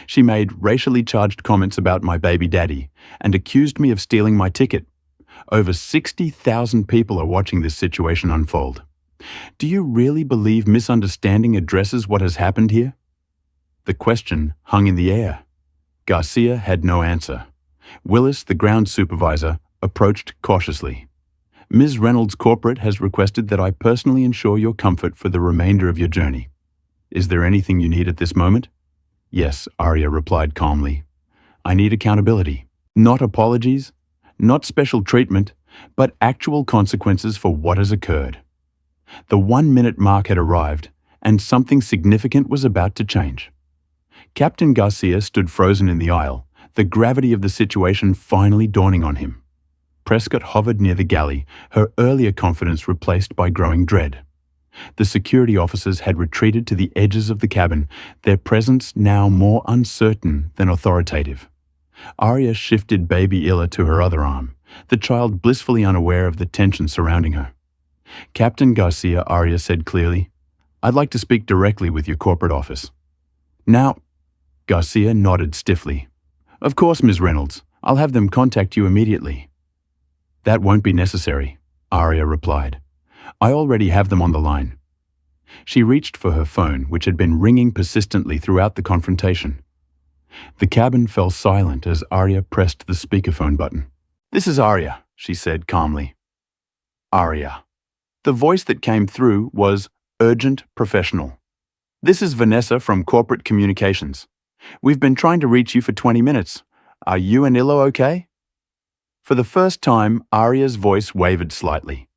She made racially charged comments about my baby daddy and accused me of stealing my ticket. Over 60,000 people are watching this situation unfold. Do you really believe misunderstanding addresses what has happened here? The question hung in the air. Garcia had no answer. Willis, the ground supervisor, approached cautiously. Ms. Reynolds Corporate has requested that I personally ensure your comfort for the remainder of your journey. Is there anything you need at this moment? Yes, Arya replied calmly. I need accountability. Not apologies, not special treatment, but actual consequences for what has occurred. The 1-minute mark had arrived, and something significant was about to change. Captain Garcia stood frozen in the aisle, the gravity of the situation finally dawning on him. Prescott hovered near the galley, her earlier confidence replaced by growing dread. The security officers had retreated to the edges of the cabin, their presence now more uncertain than authoritative. Arya shifted baby Illa to her other arm, the child blissfully unaware of the tension surrounding her. Captain Garcia, Arya said clearly, "I'd like to speak directly with your corporate office." "Now," Garcia nodded stiffly. "Of course, Ms. Reynolds. I'll have them contact you immediately." "That won't be necessary," Arya replied. "I already have them on the line." She reached for her phone, which had been ringing persistently throughout the confrontation. The cabin fell silent as Arya pressed the speakerphone button. "This is Arya," she said calmly. "Arya." The voice that came through was urgent, professional. "This is Vanessa from Corporate Communications. We've been trying to reach you for 20 minutes. Are you and Illo okay?" For the first time, Arya's voice wavered slightly.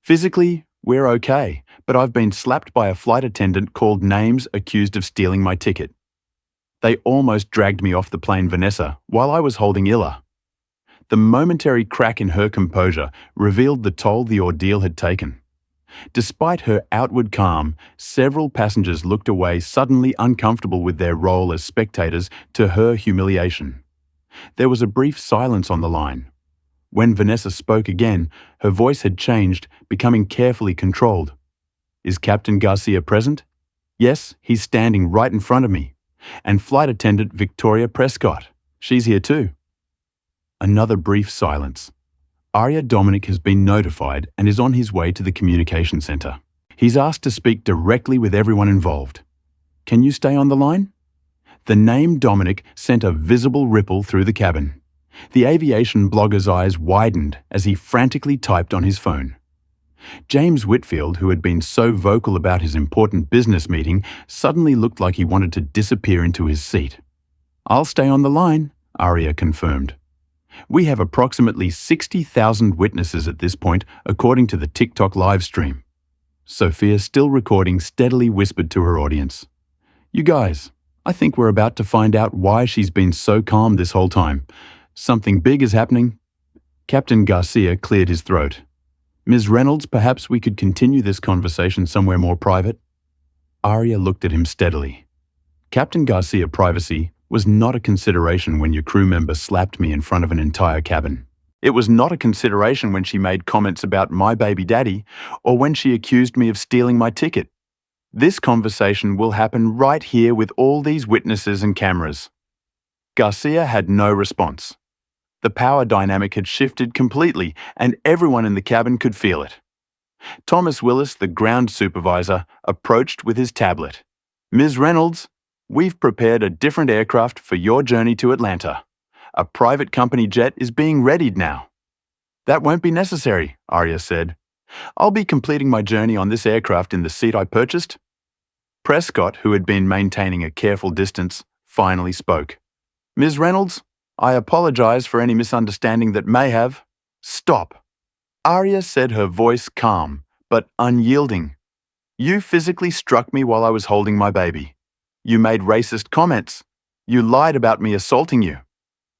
"Physically, we're okay, but I've been slapped by a flight attendant called names accused of stealing my ticket. They almost dragged me off the plane, Vanessa, while I was holding Illa." The momentary crack in her composure revealed the toll the ordeal had taken. Despite her outward calm, several passengers looked away, suddenly uncomfortable with their role as spectators to her humiliation. There was a brief silence on the line. When Vanessa spoke again, her voice had changed, becoming carefully controlled. "Is Captain Garcia present?" "Yes, he's standing right in front of me. And flight attendant Victoria Prescott. She's here too." Another brief silence. Arya Dominic has been notified and is on his way to the communication center. He's asked to speak directly with everyone involved. Can you stay on the line? The name Dominic sent a visible ripple through the cabin. The aviation blogger's eyes widened as he frantically typed on his phone. James Whitfield, who had been so vocal about his important business meeting, suddenly looked like he wanted to disappear into his seat. "I'll stay on the line," Arya confirmed. "We have approximately 60,000 witnesses at this point, according to the TikTok live stream." Sophia, still recording, steadily whispered to her audience, "You guys, I think we're about to find out why she's been so calm this whole time. Something big is happening." Captain Garcia cleared his throat. "Ms. Reynolds, perhaps we could continue this conversation somewhere more private?" Arya looked at him steadily. "Captain Garcia, privacy was not a consideration when your crew member slapped me in front of an entire cabin. It was not a consideration when she made comments about my baby daddy or when she accused me of stealing my ticket. This conversation will happen right here with all these witnesses and cameras." Garcia had no response. The power dynamic had shifted completely, and everyone in the cabin could feel it. Thomas Willis, the ground supervisor, approached with his tablet. "Ms. Reynolds, we've prepared a different aircraft for your journey to Atlanta. A private company jet is being readied now." "That won't be necessary," Arya said. "I'll be completing my journey on this aircraft in the seat I purchased." Prescott, who had been maintaining a careful distance, finally spoke. "Ms. Reynolds, I apologize for any misunderstanding that may have—" "Stop!" Arya said, her voice calm, but unyielding. "You physically struck me while I was holding my baby. You made racist comments. You lied about me assaulting you.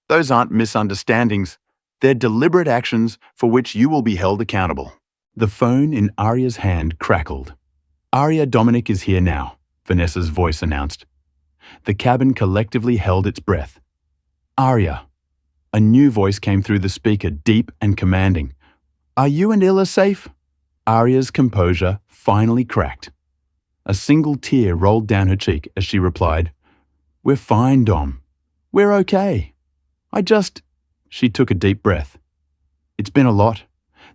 Those aren't misunderstandings. They're deliberate actions for which you will be held accountable." The phone in Arya's hand crackled. "Arya Dominic is here now," Vanessa's voice announced. The cabin collectively held its breath. "Arya." A new voice came through the speaker, deep and commanding. "Are you and Illa safe?" Arya's composure finally cracked. A single tear rolled down her cheek as she replied, "We're fine, Dom. We're okay. She took a deep breath. It's been a lot.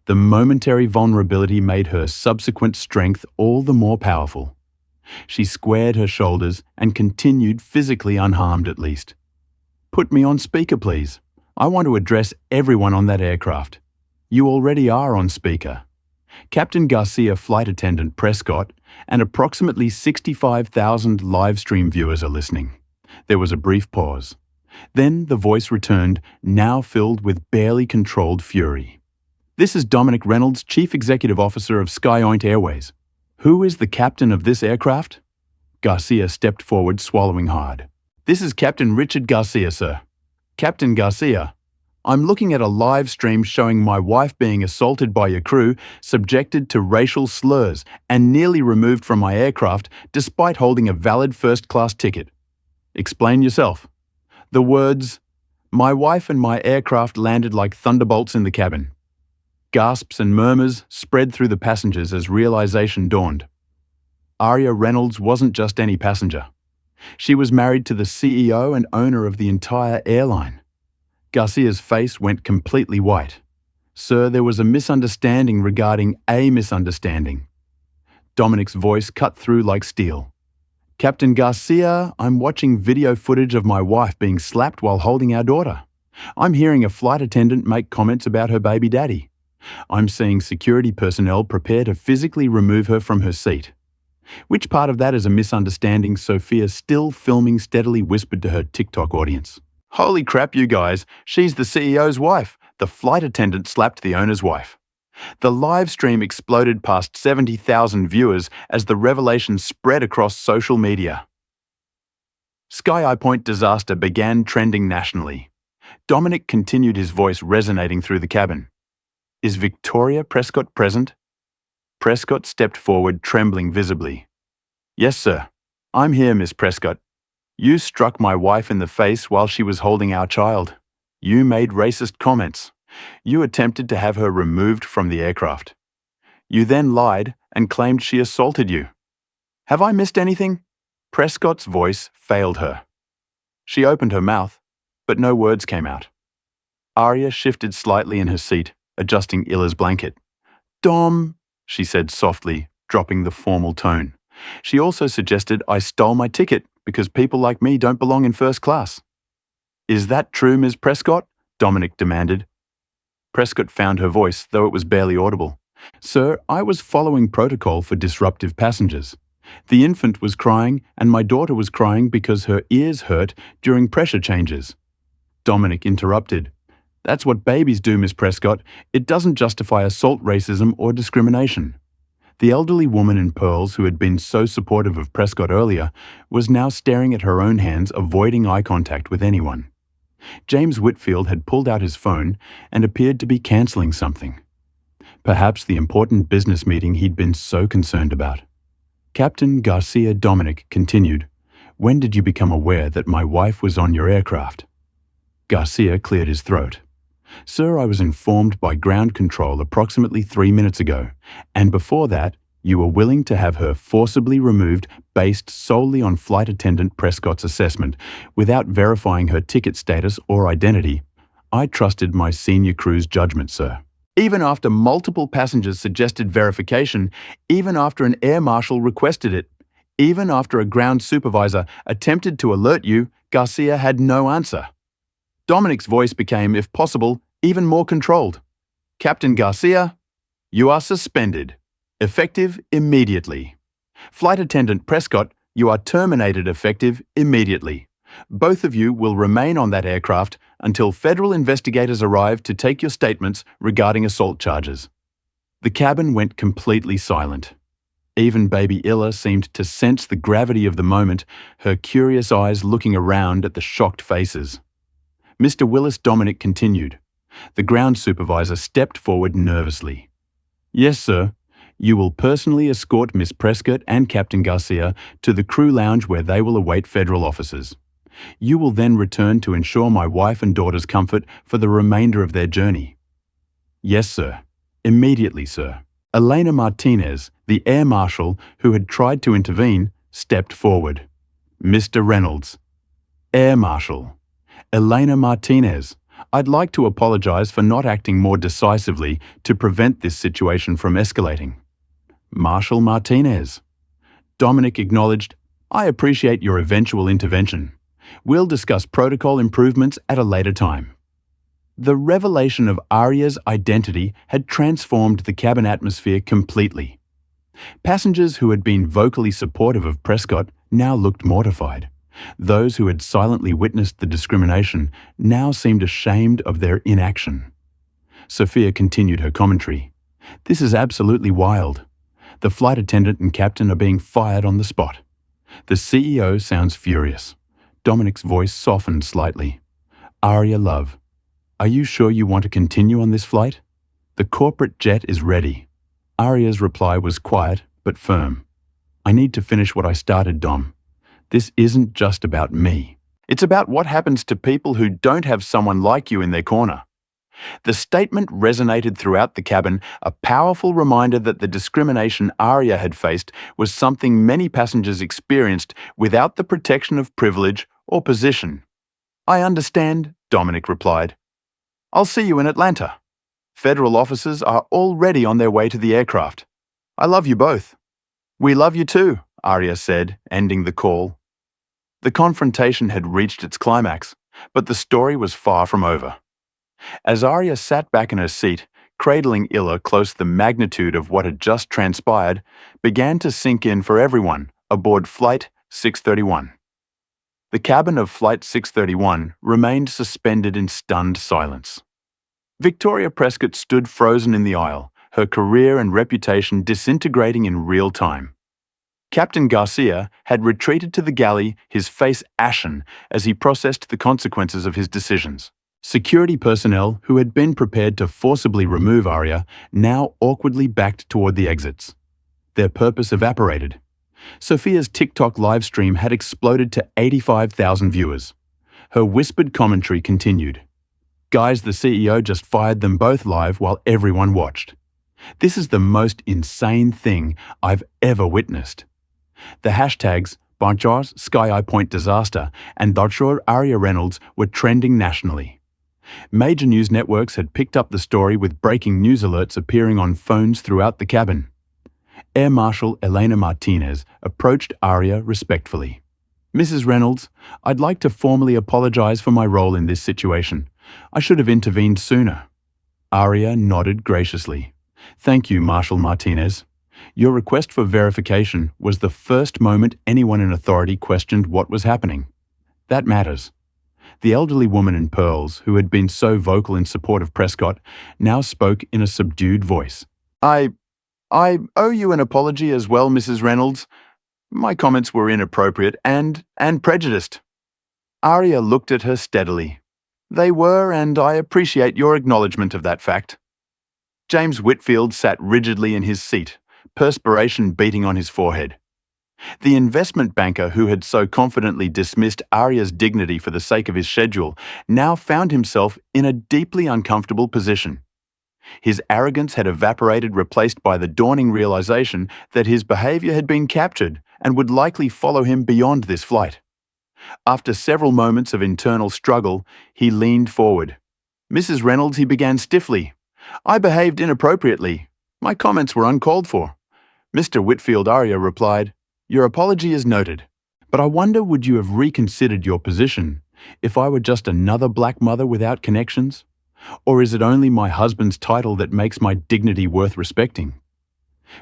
The momentary vulnerability made her subsequent strength all the more powerful. She squared her shoulders and continued, physically unharmed at least. "Put me on speaker, please. I want to address everyone on that aircraft." "You already are on speaker." Captain Garcia, flight attendant Prescott, and approximately 65,000 live stream viewers are listening. There was a brief pause. Then the voice returned, now filled with barely controlled fury. "This is Dominic Reynolds, Chief Executive Officer of Skyoint Airways. Who is the captain of this aircraft?" Garcia stepped forward, swallowing hard. "This is Captain Richard Garcia, sir." "Captain Garcia, I'm looking at a live stream showing my wife being assaulted by your crew, subjected to racial slurs, and nearly removed from my aircraft despite holding a valid first-class ticket. Explain yourself." The words, My wife and my aircraft landed like thunderbolts in the cabin. Gasps and murmurs spread through the passengers as realization dawned. Aria Reynolds wasn't just any passenger. She was married to the CEO and owner of the entire airline. Garcia's face went completely white. Sir, there was a misunderstanding regarding a misunderstanding. Dominic's voice cut through like steel. Captain Garcia, I'm watching video footage of my wife being slapped while holding our daughter. I'm hearing a flight attendant make comments about her baby daddy. I'm seeing security personnel prepare to physically remove her from her seat. Which part of that is a misunderstanding? Sophia, still filming, steadily whispered to her TikTok audience. Holy crap, you guys, she's the CEO's wife. The flight attendant slapped the owner's wife. The live stream exploded past 70,000 viewers as the revelation spread across social media. Sky Eye Point disaster began trending nationally. Dominic continued, his voice resonating through the cabin. Is Victoria Prescott present? Prescott stepped forward, trembling visibly. Yes, sir. I'm here, Miss Prescott. You struck my wife in the face while she was holding our child. You made racist comments. You attempted to have her removed from the aircraft. You then lied and claimed she assaulted you. Have I missed anything? Prescott's voice failed her. She opened her mouth, but no words came out. Aria shifted slightly in her seat, adjusting Ila's blanket. Dom, she said softly, dropping the formal tone. She also suggested I stole my ticket because people like me don't belong in first class. Is that true, Ms. Prescott? Dominic demanded. Prescott found her voice, though it was barely audible. Sir, I was following protocol for disruptive passengers. The infant was crying and my daughter was crying because her ears hurt during pressure changes. Dominic interrupted. That's what babies do, Miss Prescott. It doesn't justify assault, racism, or discrimination. The elderly woman in pearls, who had been so supportive of Prescott earlier, was now staring at her own hands, avoiding eye contact with anyone. James Whitfield had pulled out his phone and appeared to be cancelling something. Perhaps the important business meeting he'd been so concerned about. Captain Garcia Dominic continued, When did you become aware that my wife was on your aircraft? Garcia cleared his throat. Sir, I was informed by ground control approximately 3 minutes ago, and before that, you were willing to have her forcibly removed based solely on flight attendant Prescott's assessment, without verifying her ticket status or identity. I trusted my senior crew's judgment, sir. Even after multiple passengers suggested verification, even after an air marshal requested it, even after a ground supervisor attempted to alert you, Garcia had no answer. Dominic's voice became, if possible, even more controlled. Captain Garcia, you are suspended. Effective immediately. Flight attendant Prescott, you are terminated effective immediately. Both of you will remain on that aircraft until federal investigators arrive to take your statements regarding assault charges. The cabin went completely silent. Even baby Illa seemed to sense the gravity of the moment, her curious eyes looking around at the shocked faces. Mr. Willis Dominic continued. The ground supervisor stepped forward nervously. Yes, sir. You will personally escort Miss Prescott and Captain Garcia to the crew lounge where they will await federal officers. You will then return to ensure my wife and daughter's comfort for the remainder of their journey. Yes, sir. Immediately, sir. Elena Martinez, the air marshal who had tried to intervene, stepped forward. Mr. Reynolds. Air Marshal. Elena Martinez. I'd like to apologize for not acting more decisively to prevent this situation from escalating. Marshal Martinez. Dominic acknowledged, I appreciate your eventual intervention. We'll discuss protocol improvements at a later time. The revelation of Aria's identity had transformed the cabin atmosphere completely. Passengers who had been vocally supportive of Prescott now looked mortified. Those who had silently witnessed the discrimination now seemed ashamed of their inaction. Sophia continued her commentary. This is absolutely wild. The flight attendant and captain are being fired on the spot. The CEO sounds furious. Dominic's voice softened slightly. Aria, love, are you sure you want to continue on this flight? The corporate jet is ready. Aria's reply was quiet but firm. I need to finish what I started, Dom. This isn't just about me. It's about what happens to people who don't have someone like you in their corner. The statement resonated throughout the cabin, a powerful reminder that the discrimination Arya had faced was something many passengers experienced without the protection of privilege or position. "I understand," Dominic replied. "I'll see you in Atlanta. Federal officers are already on their way to the aircraft. I love you both." "We love you too," Arya said, ending the call. The confrontation had reached its climax, but the story was far from over. As Arya sat back in her seat, cradling Illa close, the magnitude of what had just transpired began to sink in for everyone aboard Flight 631. The cabin of Flight 631 remained suspended in stunned silence. Victoria Prescott stood frozen in the aisle, her career and reputation disintegrating in real time. Captain Garcia had retreated to the galley, his face ashen as he processed the consequences of his decisions. Security personnel who had been prepared to forcibly remove Arya now awkwardly backed toward the exits. Their purpose evaporated. Sophia's TikTok livestream had exploded to 85,000 viewers. Her whispered commentary continued. "Guys, the CEO just fired them both live while everyone watched. This is the most insane thing I've ever witnessed." The hashtags Bonchars Sky Eye Point Disaster and Dodshore Arya Reynolds were trending nationally. Major news networks had picked up the story, with breaking news alerts appearing on phones throughout the cabin. Air Marshal Elena Martinez approached Arya respectfully. "Mrs. Reynolds, I'd like to formally apologize for my role in this situation. I should have intervened sooner." Arya nodded graciously. "Thank you, Marshal Martinez. Your request for verification was the first moment anyone in authority questioned what was happening. That matters." The elderly woman in pearls, who had been so vocal in support of Prescott, now spoke in a subdued voice. I owe you an apology as well, Mrs. Reynolds. My comments were inappropriate and prejudiced." Arya looked at her steadily. "They were, and I appreciate your acknowledgement of that fact." James Whitfield sat rigidly in his seat, perspiration beating on his forehead. The investment banker who had so confidently dismissed Arya's dignity for the sake of his schedule now found himself in a deeply uncomfortable position. His arrogance had evaporated, replaced by the dawning realization that his behavior had been captured and would likely follow him beyond this flight. After several moments of internal struggle, he leaned forward. "Mrs. Reynolds," he began stiffly, "I behaved inappropriately. My comments were uncalled for." Mr. Whitfield, Arya replied, "Your apology is noted, but I wonder, would you have reconsidered your position if I were just another black mother without connections? Or is it only my husband's title that makes my dignity worth respecting?"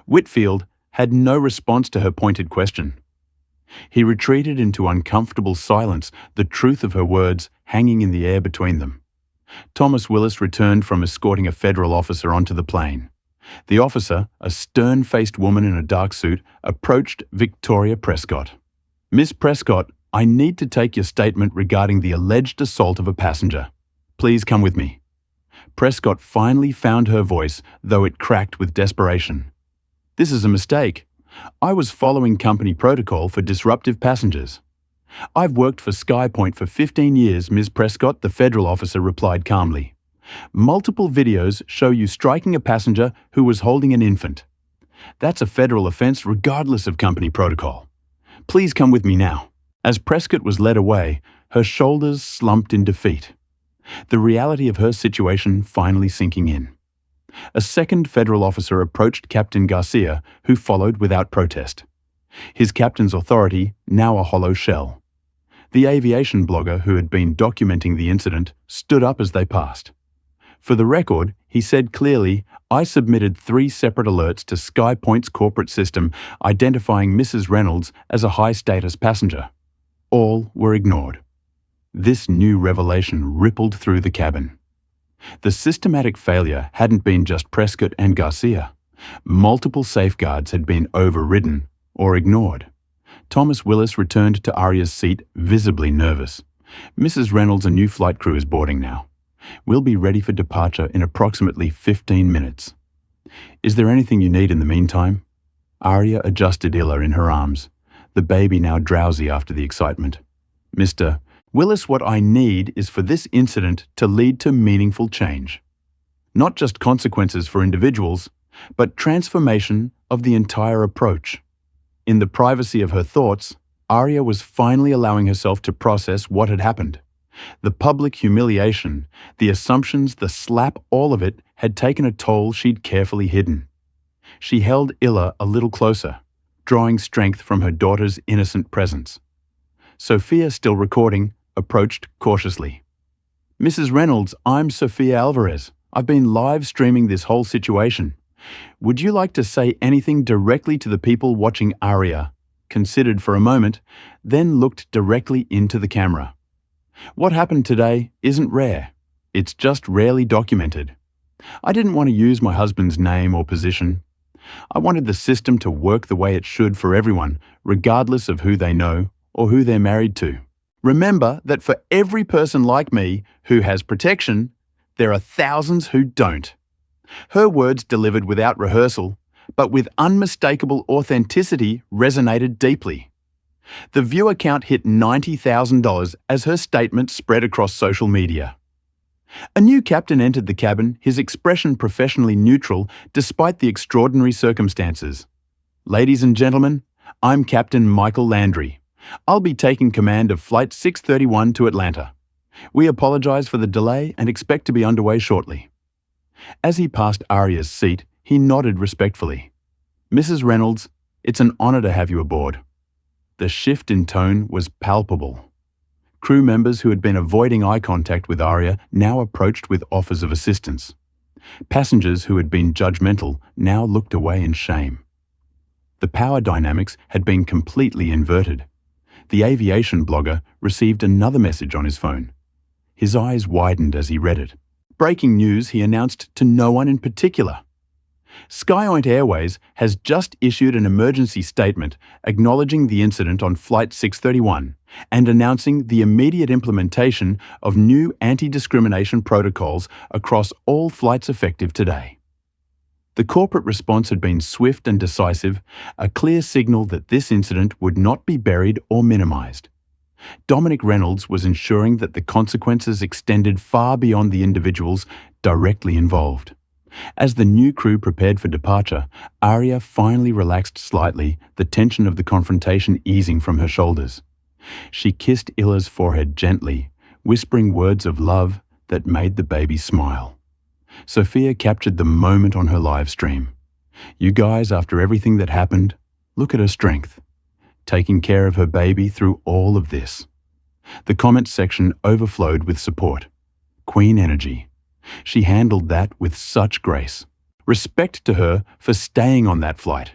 Whitfield had no response to her pointed question. He retreated into uncomfortable silence, the truth of her words hanging in the air between them. Thomas Willis returned from escorting a federal officer onto the plane. The officer, a stern-faced woman in a dark suit, approached Victoria Prescott. "Miss Prescott, I need to take your statement regarding the alleged assault of a passenger. Please come with me." Prescott finally found her voice, though it cracked with desperation. "This is a mistake. I was following company protocol for disruptive passengers." "I've worked for SkyPoint for 15 years, Ms. Prescott," the federal officer replied calmly. "Multiple videos show you striking a passenger who was holding an infant. That's a federal offense regardless of company protocol. Please come with me now." As Prescott was led away, her shoulders slumped in defeat, the reality of her situation finally sinking in. A second federal officer approached Captain Garcia, who followed without protest. His captain's authority now a hollow shell. The aviation blogger who had been documenting the incident stood up as they passed. "For the record," he said clearly, "I submitted 3 separate alerts to SkyPoint's corporate system identifying Mrs. Reynolds as a high-status passenger. All were ignored." This new revelation rippled through the cabin. The systematic failure hadn't been just Prescott and Garcia. Multiple safeguards had been overridden or ignored. Thomas Willis returned to Arya's seat, visibly nervous. "Mrs. Reynolds, a new flight crew is boarding now. We'll be ready for departure in approximately 15 minutes. Is there anything you need in the meantime?" Arya adjusted Illa in her arms, the baby now drowsy after the excitement. Willis, what I need is for this incident to lead to meaningful change. Not just consequences for individuals, but transformation of the entire approach. In the privacy of her thoughts, Arya was finally allowing herself to process what had happened. The public humiliation, the assumptions, the slap, all of it had taken a toll she'd carefully hidden. She held Illa a little closer, drawing strength from her daughter's innocent presence. Sophia, still recording, approached cautiously. "Mrs. Reynolds, I'm Sophia Alvarez. I've been live streaming this whole situation. Would you like to say anything directly to the people watching?" Arya considered for a moment, then looked directly into the camera. "What happened today isn't rare. It's just rarely documented. I didn't want to use my husband's name or position. I wanted the system to work the way it should for everyone, regardless of who they know or who they're married to. Remember that for every person like me who has protection, there are thousands who don't." Her words, delivered without rehearsal, but with unmistakable authenticity, resonated deeply. The viewer count hit $90,000 as her statement spread across social media. A new captain entered the cabin, his expression professionally neutral despite the extraordinary circumstances. "Ladies and gentlemen, I'm Captain Michael Landry. I'll be taking command of Flight 631 to Atlanta. We apologize for the delay and expect to be underway shortly." As he passed Arya's seat, he nodded respectfully. "Mrs. Reynolds, it's an honor to have you aboard." The shift in tone was palpable. Crew members who had been avoiding eye contact with Arya now approached with offers of assistance. Passengers who had been judgmental now looked away in shame. The power dynamics had been completely inverted. The aviation blogger received another message on his phone. His eyes widened as he read it. Breaking news, he announced to no one in particular. Skyjoint Airways has just issued an emergency statement acknowledging the incident on Flight 631 and announcing the immediate implementation of new anti-discrimination protocols across all flights effective today. The corporate response had been swift and decisive, a clear signal that this incident would not be buried or minimized. Dominic Reynolds was ensuring that the consequences extended far beyond the individuals directly involved. As the new crew prepared for departure, Arya finally relaxed slightly, the tension of the confrontation easing from her shoulders. She kissed Illa's forehead gently, whispering words of love that made the baby smile. Sophia captured the moment on her live stream. "You guys, after everything that happened, look at her strength. Taking care of her baby through all of this." The comment section overflowed with support. Queen energy. She handled that with such grace. Respect to her for staying on that flight.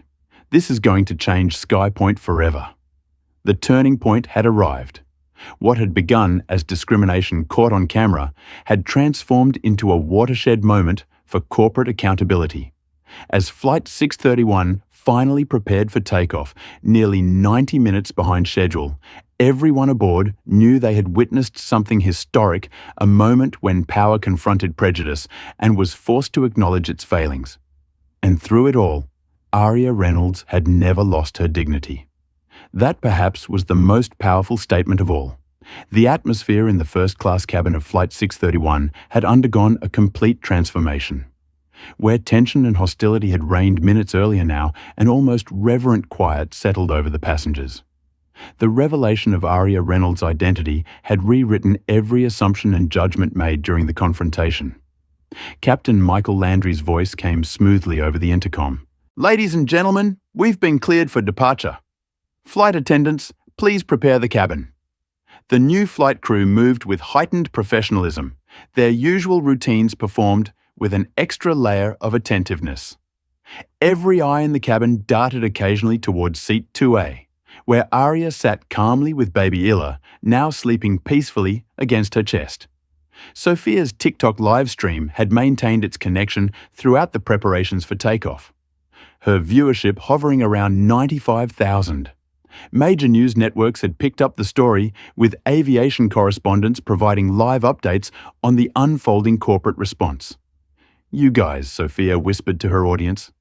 This is going to change Skypoint forever. The turning point had arrived. What had begun as discrimination caught on camera had transformed into a watershed moment for corporate accountability. As Flight 631 finally prepared for takeoff, nearly 90 minutes behind schedule, everyone aboard knew they had witnessed something historic, a moment when power confronted prejudice and was forced to acknowledge its failings. And through it all, Arya Reynolds had never lost her dignity. That perhaps was the most powerful statement of all. The atmosphere in the first-class cabin of Flight 631 had undergone a complete transformation. Where tension and hostility had reigned minutes earlier now, an almost reverent quiet settled over the passengers. The revelation of Arya Reynolds' identity had rewritten every assumption and judgment made during the confrontation. Captain Michael Landry's voice came smoothly over the intercom. "Ladies and gentlemen, we've been cleared for departure. Flight attendants, please prepare the cabin." The new flight crew moved with heightened professionalism, their usual routines performed with an extra layer of attentiveness. Every eye in the cabin darted occasionally towards seat 2A, where Arya sat calmly with baby Illa, now sleeping peacefully against her chest. Sophia's TikTok live stream had maintained its connection throughout the preparations for takeoff. Her viewership hovering around 95,000. Major news networks had picked up the story, with aviation correspondents providing live updates on the unfolding corporate response. "You guys," Sophia whispered to her audience.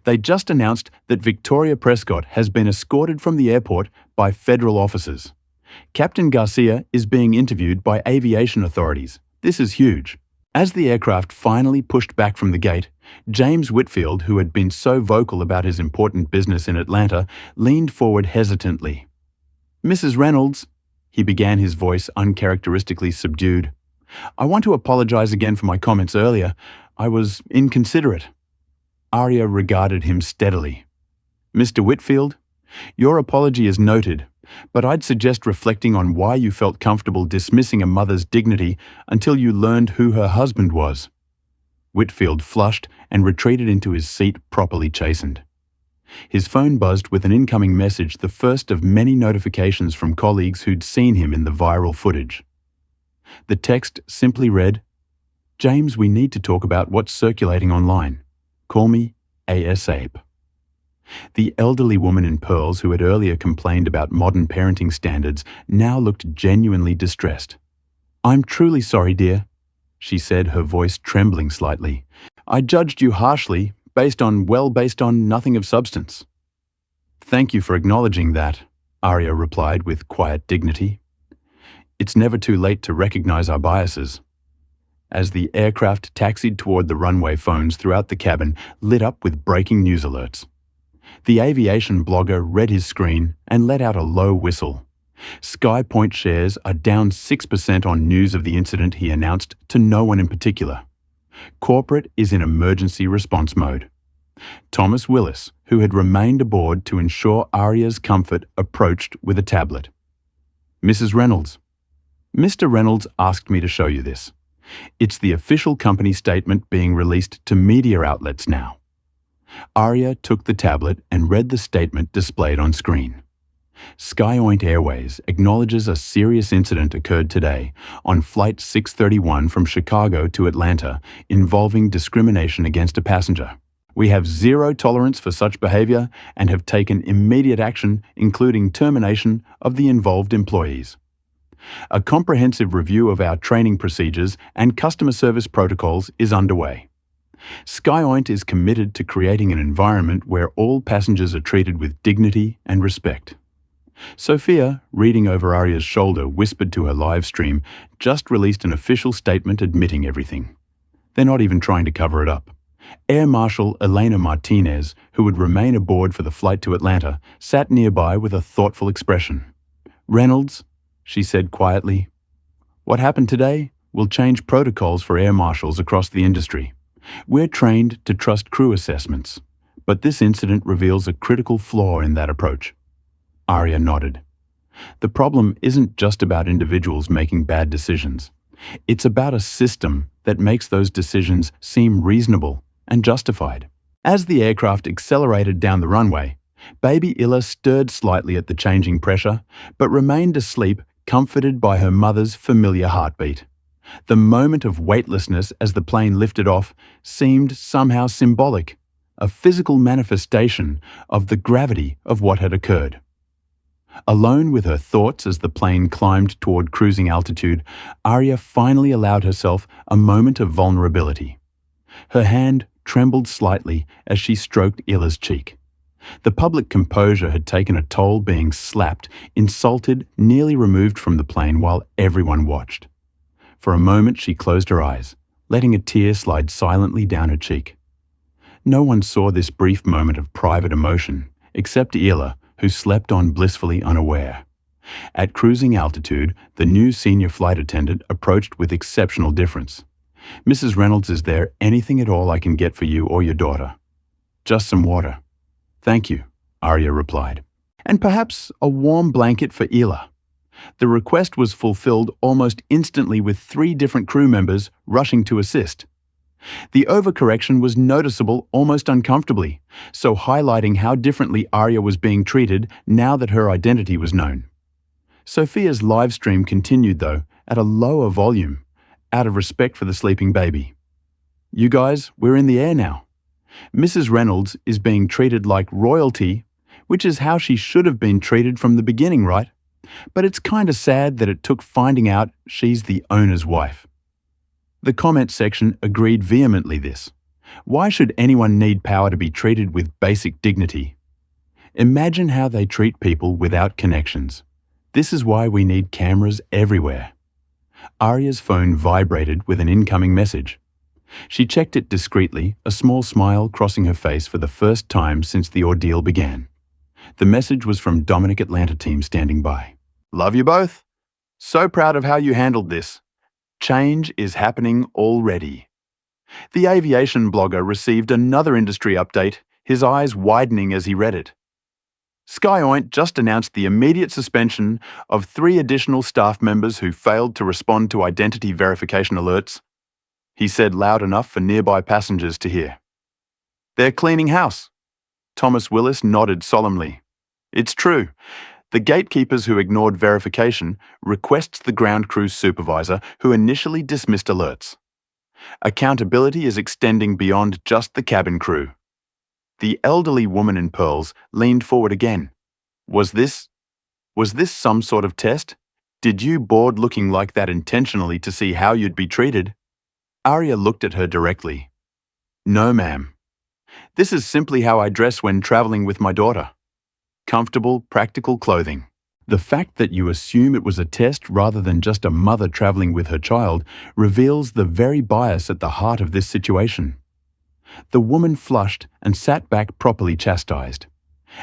"They just announced that Victoria Prescott has been escorted from the airport by federal officers. Captain Garcia is being interviewed by aviation authorities. This is huge. As the aircraft finally pushed back from the gate, James Whitfield, who had been so vocal about his important business in Atlanta, leaned forward hesitantly. "Mrs. Reynolds," he began, his voice uncharacteristically subdued. "I want to apologize again for my comments earlier. I was inconsiderate." Arya regarded him steadily. "Mr. Whitfield, your apology is noted, but I'd suggest reflecting on why you felt comfortable dismissing a mother's dignity until you learned who her husband was." Whitfield flushed and retreated into his seat, properly chastened. His phone buzzed with an incoming message, the first of many notifications from colleagues who'd seen him in the viral footage. The text simply read, "James, we need to talk about what's circulating online. Call me ASAP." The elderly woman in pearls who had earlier complained about modern parenting standards now looked genuinely distressed. "I'm truly sorry, dear," she said, her voice trembling slightly. "I judged you harshly, based on nothing of substance." "Thank you for acknowledging that," Arya replied with quiet dignity. "It's never too late to recognize our biases." As the aircraft taxied toward the runway, phones throughout the cabin lit up with breaking news alerts. The aviation blogger read his screen and let out a low whistle. SkyPoint shares are down 6% on news of the incident, he announced, to no one in particular. Corporate is in emergency response mode. Thomas Willis, who had remained aboard to ensure Arya's comfort, approached with a tablet. "Mrs. Reynolds, Mr. Reynolds asked me to show you this. It's the official company statement being released to media outlets now." Arya took the tablet and read the statement displayed on screen. SkyOint Airways acknowledges a serious incident occurred today on Flight 631 from Chicago to Atlanta involving discrimination against a passenger. "We have zero tolerance for such behavior and have taken immediate action, including termination of the involved employees. A comprehensive review of our training procedures and customer service protocols is underway. SkyOint is committed to creating an environment where all passengers are treated with dignity and respect." Sophia, reading over Arya's shoulder, whispered to her live stream, "Just released an official statement admitting everything. They're not even trying to cover it up." Air Marshal Elena Martinez, who would remain aboard for the flight to Atlanta, sat nearby with a thoughtful expression. "Reynolds," she said quietly, "what happened today will change protocols for air marshals across the industry. We're trained to trust crew assessments, but this incident reveals a critical flaw in that approach." Arya nodded. "The problem isn't just about individuals making bad decisions. It's about a system that makes those decisions seem reasonable and justified." As the aircraft accelerated down the runway, baby Illa stirred slightly at the changing pressure, but remained asleep, comforted by her mother's familiar heartbeat. The moment of weightlessness as the plane lifted off seemed somehow symbolic, a physical manifestation of the gravity of what had occurred. Alone with her thoughts as the plane climbed toward cruising altitude, Arya finally allowed herself a moment of vulnerability. Her hand trembled slightly as she stroked Illa's cheek. The public composure had taken a toll, being slapped, insulted, nearly removed from the plane while everyone watched. For a moment she closed her eyes, letting a tear slide silently down her cheek. No one saw this brief moment of private emotion, except Illa, who slept on blissfully unaware. At cruising altitude, the new senior flight attendant approached with exceptional deference. "Mrs. Reynolds, is there anything at all I can get for you or your daughter?" "Just some water." "Thank you," Arya replied. "And perhaps a warm blanket for Illa." The request was fulfilled almost instantly, with 3 different crew members rushing to assist. The overcorrection was noticeable almost uncomfortably, so highlighting how differently Arya was being treated now that her identity was known. Sophia's live stream continued, though, at a lower volume, out of respect for the sleeping baby. "You guys, we're in the air now. Mrs. Reynolds is being treated like royalty, which is how she should have been treated from the beginning, right? But it's kinda sad that it took finding out she's the owner's wife." The comment section agreed vehemently this. Why should anyone need power to be treated with basic dignity? Imagine how they treat people without connections. This is why we need cameras everywhere. Arya's phone vibrated with an incoming message. She checked it discreetly, a small smile crossing her face for the first time since the ordeal began. The message was from Dominic Atlanta team standing by. Love you both. So proud of how you handled this. Change is happening already. The aviation blogger received another industry update, his eyes widening as he read it. SkyOint just announced the immediate suspension of 3 additional staff members who failed to respond to identity verification alerts. He said loud enough for nearby passengers to hear. They're cleaning house. Thomas Willis nodded solemnly. It's true. The gatekeepers who ignored verification requests the ground crew supervisor who initially dismissed alerts. Accountability is extending beyond just the cabin crew. The elderly woman in pearls leaned forward again. Was this some sort of test? Did you board looking like that intentionally to see how you'd be treated? Arya looked at her directly. No, ma'am. This is simply how I dress when traveling with my daughter. Comfortable, practical clothing. The fact that you assume it was a test rather than just a mother traveling with her child reveals the very bias at the heart of this situation. The woman flushed and sat back properly chastised.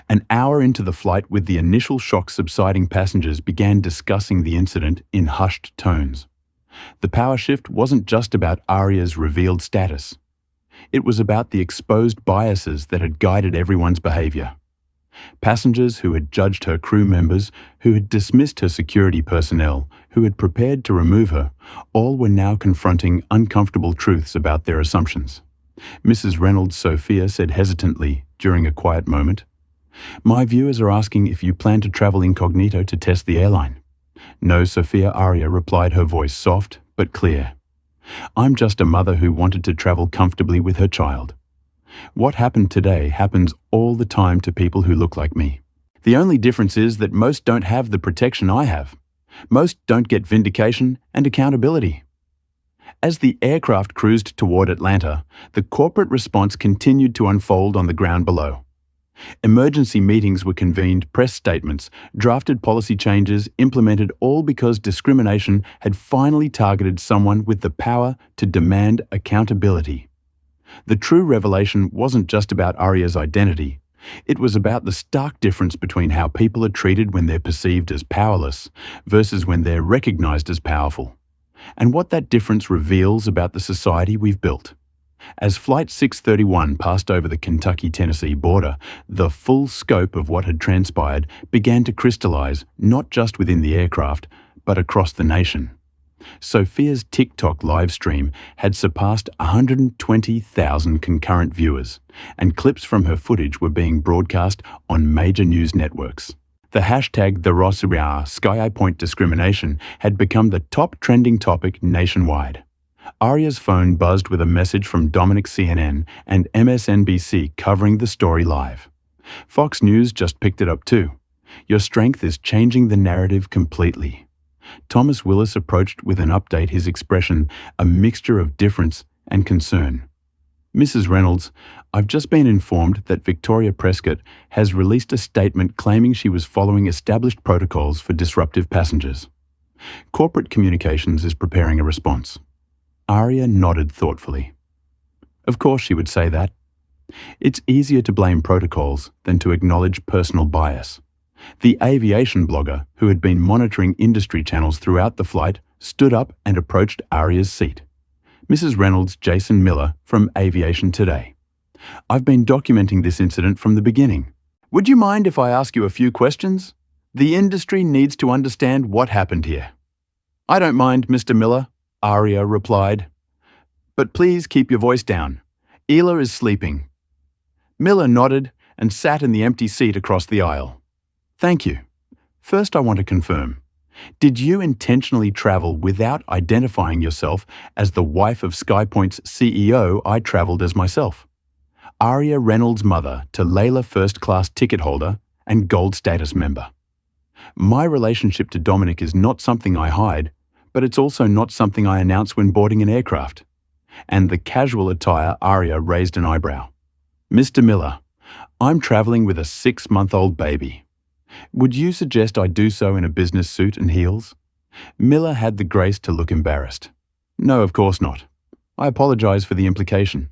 An hour into the flight, with the initial shock subsiding, passengers began discussing the incident in hushed tones. The power shift wasn't just about Arya's revealed status. It was about the exposed biases that had guided everyone's behavior. Passengers who had judged her crew members, who had dismissed her security personnel, who had prepared to remove her, all were now confronting uncomfortable truths about their assumptions. Mrs. Reynolds Sophia said hesitantly during a quiet moment, My viewers are asking if you plan to travel incognito to test the airline. No, Sophia, Arya replied, her voice soft but clear. I'm just a mother who wanted to travel comfortably with her child. What happened today happens all the time to people who look like me. The only difference is that most don't have the protection I have. Most don't get vindication and accountability. As the aircraft cruised toward Atlanta, the corporate response continued to unfold on the ground below. Emergency meetings were convened, press statements, drafted policy changes, implemented, all because discrimination had finally targeted someone with the power to demand accountability. The true revelation wasn't just about Arya's identity. It was about the stark difference between how people are treated when they're perceived as powerless versus when they're recognized as powerful, and what that difference reveals about the society we've built. As Flight 631 passed over the Kentucky-Tennessee border, the full scope of what had transpired began to crystallize, not just within the aircraft, but across the nation. Sophia's TikTok live stream had surpassed 120,000 concurrent viewers, and clips from her footage were being broadcast on major news networks. The hashtag #SkyEyePoint discrimination had become the top trending topic nationwide. Arya's phone buzzed with a message from Dominic CNN and MSNBC covering the story live. Fox News just picked it up too. Your strength is changing the narrative completely. Thomas Willis approached with an update, his expression a mixture of difference and concern. Mrs. Reynolds, I've just been informed that Victoria Prescott has released a statement claiming she was following established protocols for disruptive passengers. Corporate Communications is preparing a response. Arya nodded thoughtfully. Of course she would say that. It's easier to blame protocols than to acknowledge personal bias. The aviation blogger, who had been monitoring industry channels throughout the flight, stood up and approached Arya's seat. Mrs. Reynolds, Jason Miller from Aviation Today. I've been documenting this incident from the beginning. Would you mind if I ask you a few questions? The industry needs to understand what happened here. I don't mind, Mr. Miller, Arya replied. But please keep your voice down. Ela is sleeping. Miller nodded and sat in the empty seat across the aisle. Thank you. First, I want to confirm. Did you intentionally travel without identifying yourself as the wife of SkyPoint's CEO? I traveled as myself. Arya Reynolds' mother to Layla first-class ticket holder and gold status member. My relationship to Dominic is not something I hide, but it's also not something I announce when boarding an aircraft. And the casual attire, Arya raised an eyebrow. Mr. Miller, I'm traveling with a 6-month-old baby. Would you suggest I do so in a business suit and heels? Miller had the grace to look embarrassed. No, of course not. I apologize for the implication.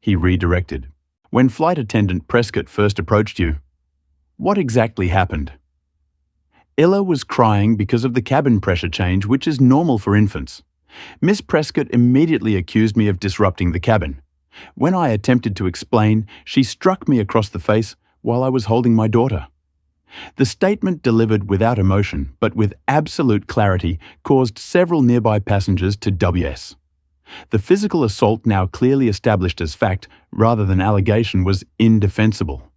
He redirected. When flight attendant Prescott first approached you, what exactly happened? Ella was crying because of the cabin pressure change, which is normal for infants. Miss Prescott immediately accused me of disrupting the cabin. When I attempted to explain, she struck me across the face while I was holding my daughter. The statement, delivered without emotion but with absolute clarity, caused several nearby passengers to WS. The physical assault, now clearly established as fact rather than allegation, was indefensible.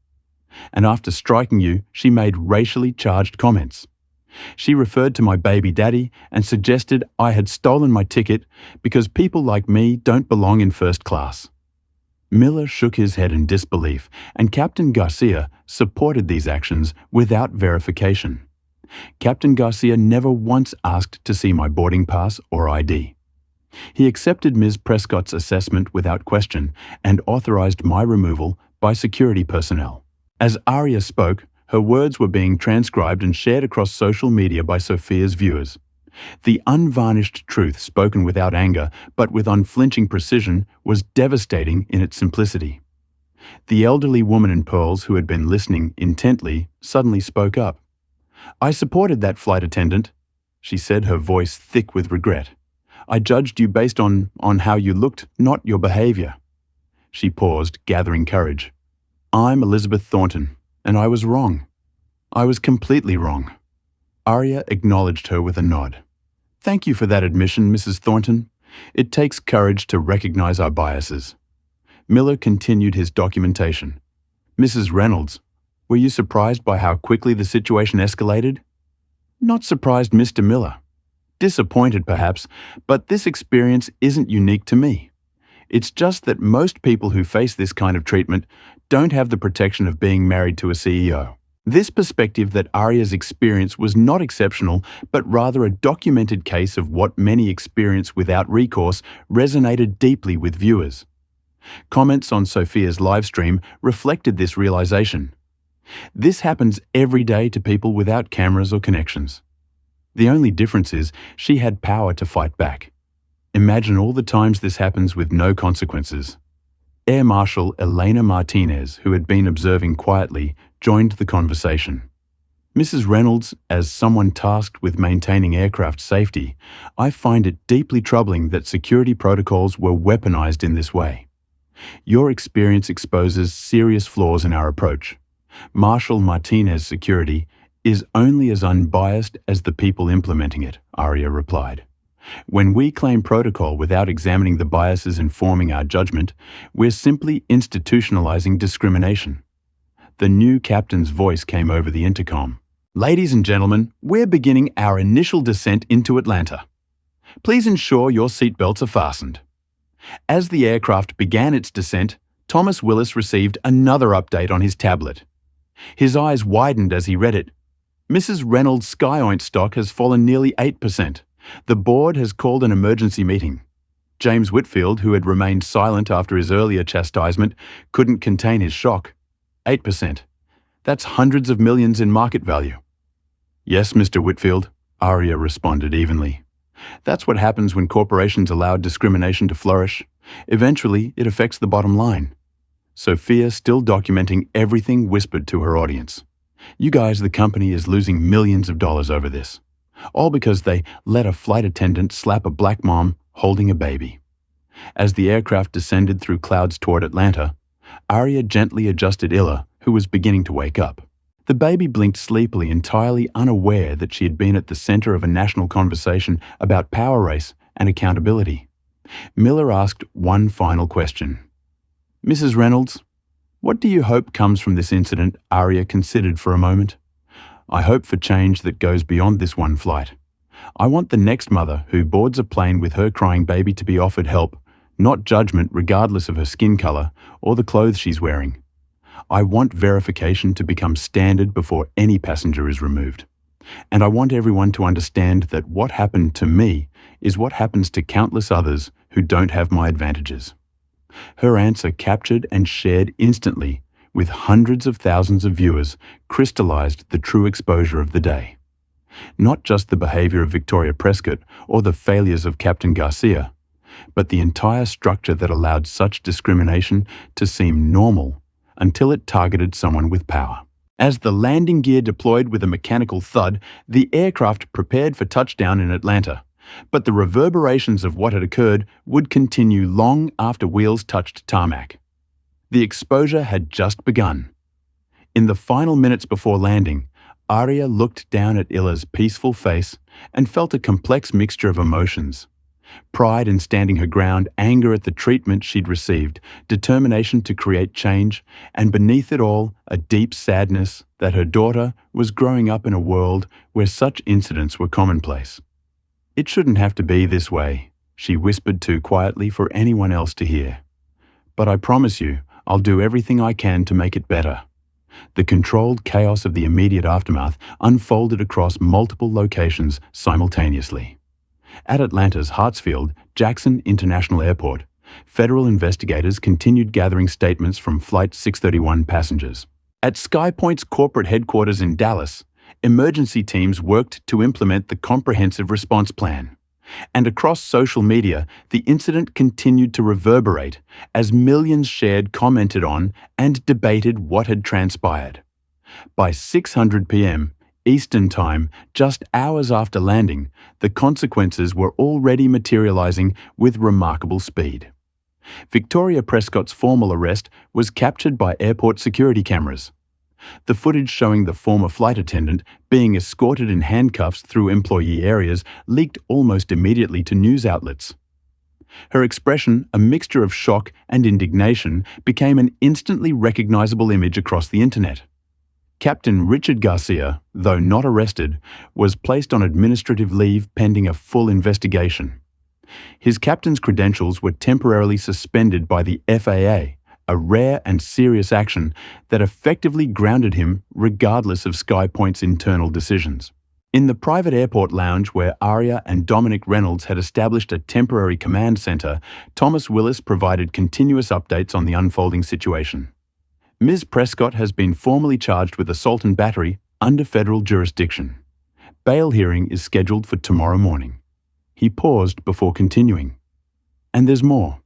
And after striking you, she made racially charged comments. She referred to my baby daddy and suggested I had stolen my ticket because people like me don't belong in first class. Miller shook his head in disbelief, and Captain Garcia supported these actions without verification. Captain Garcia never once asked to see my boarding pass or ID. He accepted Ms. Prescott's assessment without question and authorized my removal by security personnel. As Aria spoke, her words were being transcribed and shared across social media by Sophia's viewers. The unvarnished truth, spoken without anger but with unflinching precision, was devastating in its simplicity. The elderly woman in pearls, who had been listening intently, suddenly spoke up. "I supported that flight attendant," she said, her voice thick with regret. "I judged you based on how you looked, not your behavior." She paused, gathering courage. "I'm Elizabeth Thornton, and I was wrong. I was completely wrong." Aria acknowledged her with a nod. "Thank you for that admission, Mrs. Thornton. It takes courage to recognize our biases." Miller continued his documentation. "Mrs. Reynolds, were you surprised by how quickly the situation escalated?" "Not surprised, Mr. Miller. Disappointed, perhaps, but this experience isn't unique to me. It's just that most people who face this kind of treatment don't have the protection of being married to a CEO. This perspective that Aria's experience was not exceptional, but rather a documented case of what many experience without recourse, resonated deeply with viewers. Comments on Sophia's livestream reflected this realization. This happens every day to people without cameras or connections. The only difference is she had power to fight back. Imagine all the times this happens with no consequences. Air Marshal Elena Martinez, who had been observing quietly, joined the conversation. "Mrs. Reynolds, as someone tasked with maintaining aircraft safety, I find it deeply troubling that security protocols were weaponized in this way. Your experience exposes serious flaws in our approach. Marshal Martinez security is only as unbiased as the people implementing it," Aria replied. "When we claim protocol without examining the biases informing our judgment, we're simply institutionalizing discrimination." The new captain's voice came over the intercom. "Ladies and gentlemen, we're beginning our initial descent into Atlanta. Please ensure your seatbelts are fastened." As the aircraft began its descent, Thomas Willis received another update on his tablet. His eyes widened as he read it. "Mrs. Reynolds' Skypoint stock has fallen nearly 8%. The board has called an emergency meeting." James Whitfield, who had remained silent after his earlier chastisement, couldn't contain his shock. 8%. That's hundreds of millions in market value. "Yes, Mr. Whitfield," Aria responded evenly. "That's what happens when corporations allow discrimination to flourish. Eventually, it affects the bottom line." Sophia, still documenting everything, whispered to her audience. "You guys, the company is losing millions of dollars over this. All because they let a flight attendant slap a black mom holding a baby." As the aircraft descended through clouds toward Atlanta, Aria gently adjusted Illa, who was beginning to wake up. The baby blinked sleepily, entirely unaware that she had been at the center of a national conversation about power race and accountability. Miller asked one final question. "Mrs. Reynolds, what do you hope comes from this incident?" Aria considered for a moment. "I hope for change that goes beyond this one flight. I want the next mother who boards a plane with her crying baby to be offered help, not judgment regardless of her skin color or the clothes she's wearing. I want verification to become standard before any passenger is removed. And I want everyone to understand that what happened to me is what happens to countless others who don't have my advantages." Her answer captured and shared instantly with hundreds of thousands of viewers, crystallized the true exposure of the day. Not just the behavior of Victoria Prescott or the failures of Captain Garcia, but the entire structure that allowed such discrimination to seem normal until it targeted someone with power. As the landing gear deployed with a mechanical thud, the aircraft prepared for touchdown in Atlanta, but the reverberations of what had occurred would continue long after wheels touched tarmac. The exposure had just begun. In the final minutes before landing, Aria looked down at Ila's peaceful face and felt a complex mixture of emotions. Pride in standing her ground, anger at the treatment she'd received, determination to create change, and beneath it all, a deep sadness that her daughter was growing up in a world where such incidents were commonplace. "It shouldn't have to be this way," she whispered too quietly for anyone else to hear. "But I promise you, I'll do everything I can to make it better." The controlled chaos of the immediate aftermath unfolded across multiple locations simultaneously. At Atlanta's Hartsfield-Jackson International Airport, federal investigators continued gathering statements from Flight 631 passengers. At SkyPoint's corporate headquarters in Dallas, emergency teams worked to implement the comprehensive response plan. And across social media, the incident continued to reverberate as millions shared, commented on, and debated what had transpired. By 6:00 p.m. Eastern Time, just hours after landing, the consequences were already materializing with remarkable speed. Victoria Prescott's formal arrest was captured by airport security cameras. The footage showing the former flight attendant being escorted in handcuffs through employee areas leaked almost immediately to news outlets. Her expression, a mixture of shock and indignation, became an instantly recognizable image across the internet. Captain Richard Garcia, though not arrested, was placed on administrative leave pending a full investigation. His captain's credentials were temporarily suspended by the FAA, a rare and serious action that effectively grounded him regardless of SkyPoint's internal decisions. In the private airport lounge where Aria and Dominic Reynolds had established a temporary command center, Thomas Willis provided continuous updates on the unfolding situation. Ms. Prescott has been formally charged with assault and battery under federal jurisdiction. Bail hearing is scheduled for tomorrow morning. He paused before continuing. And there's more.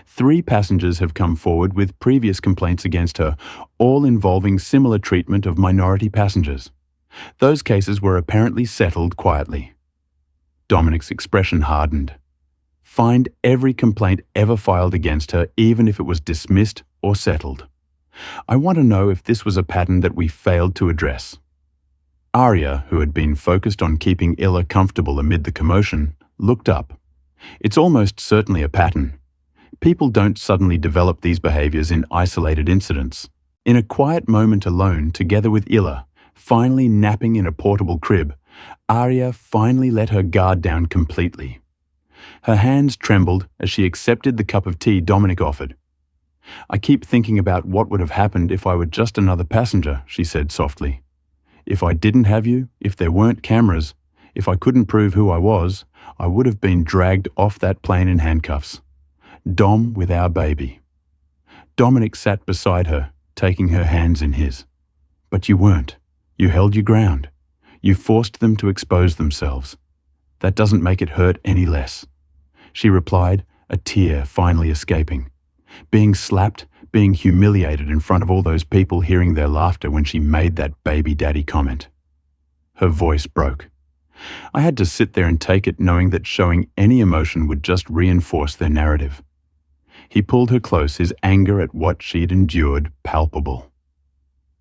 3 passengers have come forward with previous complaints against her, all involving similar treatment of minority passengers. Those cases were apparently settled quietly. Dominic's expression hardened. Find every complaint ever filed against her, even if it was dismissed or settled. I want to know if this was a pattern that we failed to address. Aria, who had been focused on keeping Illa comfortable amid the commotion, looked up. It's almost certainly a pattern. People don't suddenly develop these behaviors in isolated incidents. In a quiet moment alone, together with Illa, finally napping in a portable crib, Aria finally let her guard down completely. Her hands trembled as she accepted the cup of tea Dominic offered. "I keep thinking about what would have happened if I were just another passenger," she said softly. "If I didn't have you, if there weren't cameras, if I couldn't prove who I was, I would have been dragged off that plane in handcuffs. Dom with our baby." Dominic sat beside her, taking her hands in his. "But you weren't. You held your ground. You forced them to expose themselves. That doesn't make it hurt any less," she replied, a tear finally escaping. Being slapped, being humiliated in front of all those people hearing their laughter when she made that baby daddy comment. Her voice broke. I had to sit there and take it, knowing that showing any emotion would just reinforce their narrative. He pulled her close, his anger at what she'd endured palpable.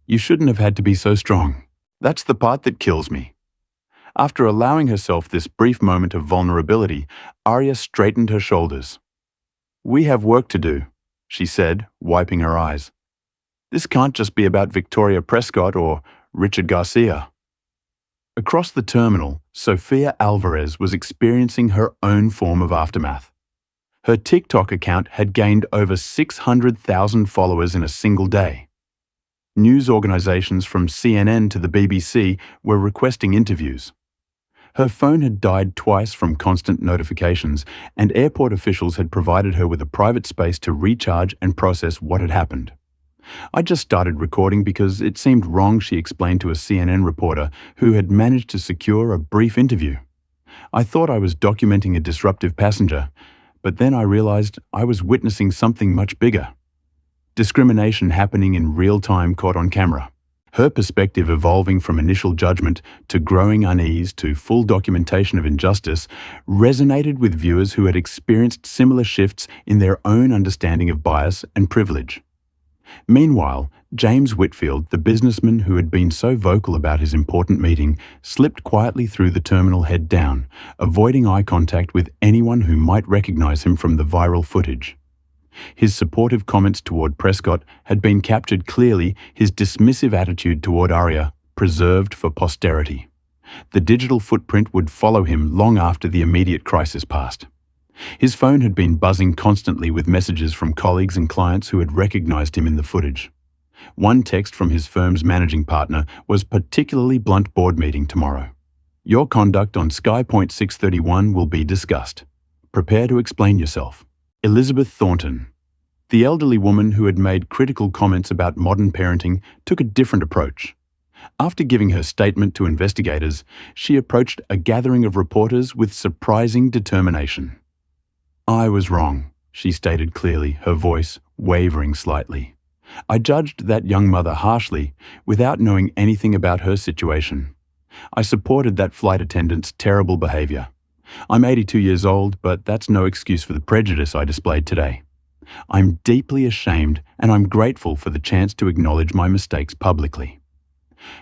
"You shouldn't have had to be so strong. That's the part that kills me." After allowing herself this brief moment of vulnerability, Aria straightened her shoulders. "We have work to do," she said, wiping her eyes. "This can't just be about Victoria Prescott or Richard Garcia." Across the terminal, Sofia Alvarez was experiencing her own form of aftermath. Her TikTok account had gained over 600,000 followers in a single day. News organizations from CNN to the BBC were requesting interviews. Her phone had died twice from constant notifications, and airport officials had provided her with a private space to recharge and process what had happened. I just started recording because it seemed wrong, she explained to a CNN reporter who had managed to secure a brief interview. I thought I was documenting a disruptive passenger, but then I realized I was witnessing something much bigger. Discrimination happening in real time caught on camera. Her perspective evolving from initial judgment to growing unease to full documentation of injustice resonated with viewers who had experienced similar shifts in their own understanding of bias and privilege. Meanwhile, James Whitfield, the businessman who had been so vocal about his important meeting, slipped quietly through the terminal head down, avoiding eye contact with anyone who might recognize him from the viral footage. His supportive comments toward Prescott had been captured clearly, his dismissive attitude toward Aria preserved for posterity. The digital footprint would follow him long after the immediate crisis passed. His phone had been buzzing constantly with messages from colleagues and clients who had recognized him in the footage. One text from his firm's managing partner was particularly blunt: board meeting tomorrow. Your conduct on SkyPoint 631 will be discussed. Prepare to explain yourself. Elizabeth Thornton. The elderly woman who had made critical comments about modern parenting took a different approach. After giving her statement to investigators, she approached a gathering of reporters with surprising determination. I was wrong, she stated clearly, her voice wavering slightly. I judged that young mother harshly, without knowing anything about her situation. I supported that flight attendant's terrible behavior. I'm 82 years old, but that's no excuse for the prejudice I displayed today. I'm deeply ashamed, and I'm grateful for the chance to acknowledge my mistakes publicly.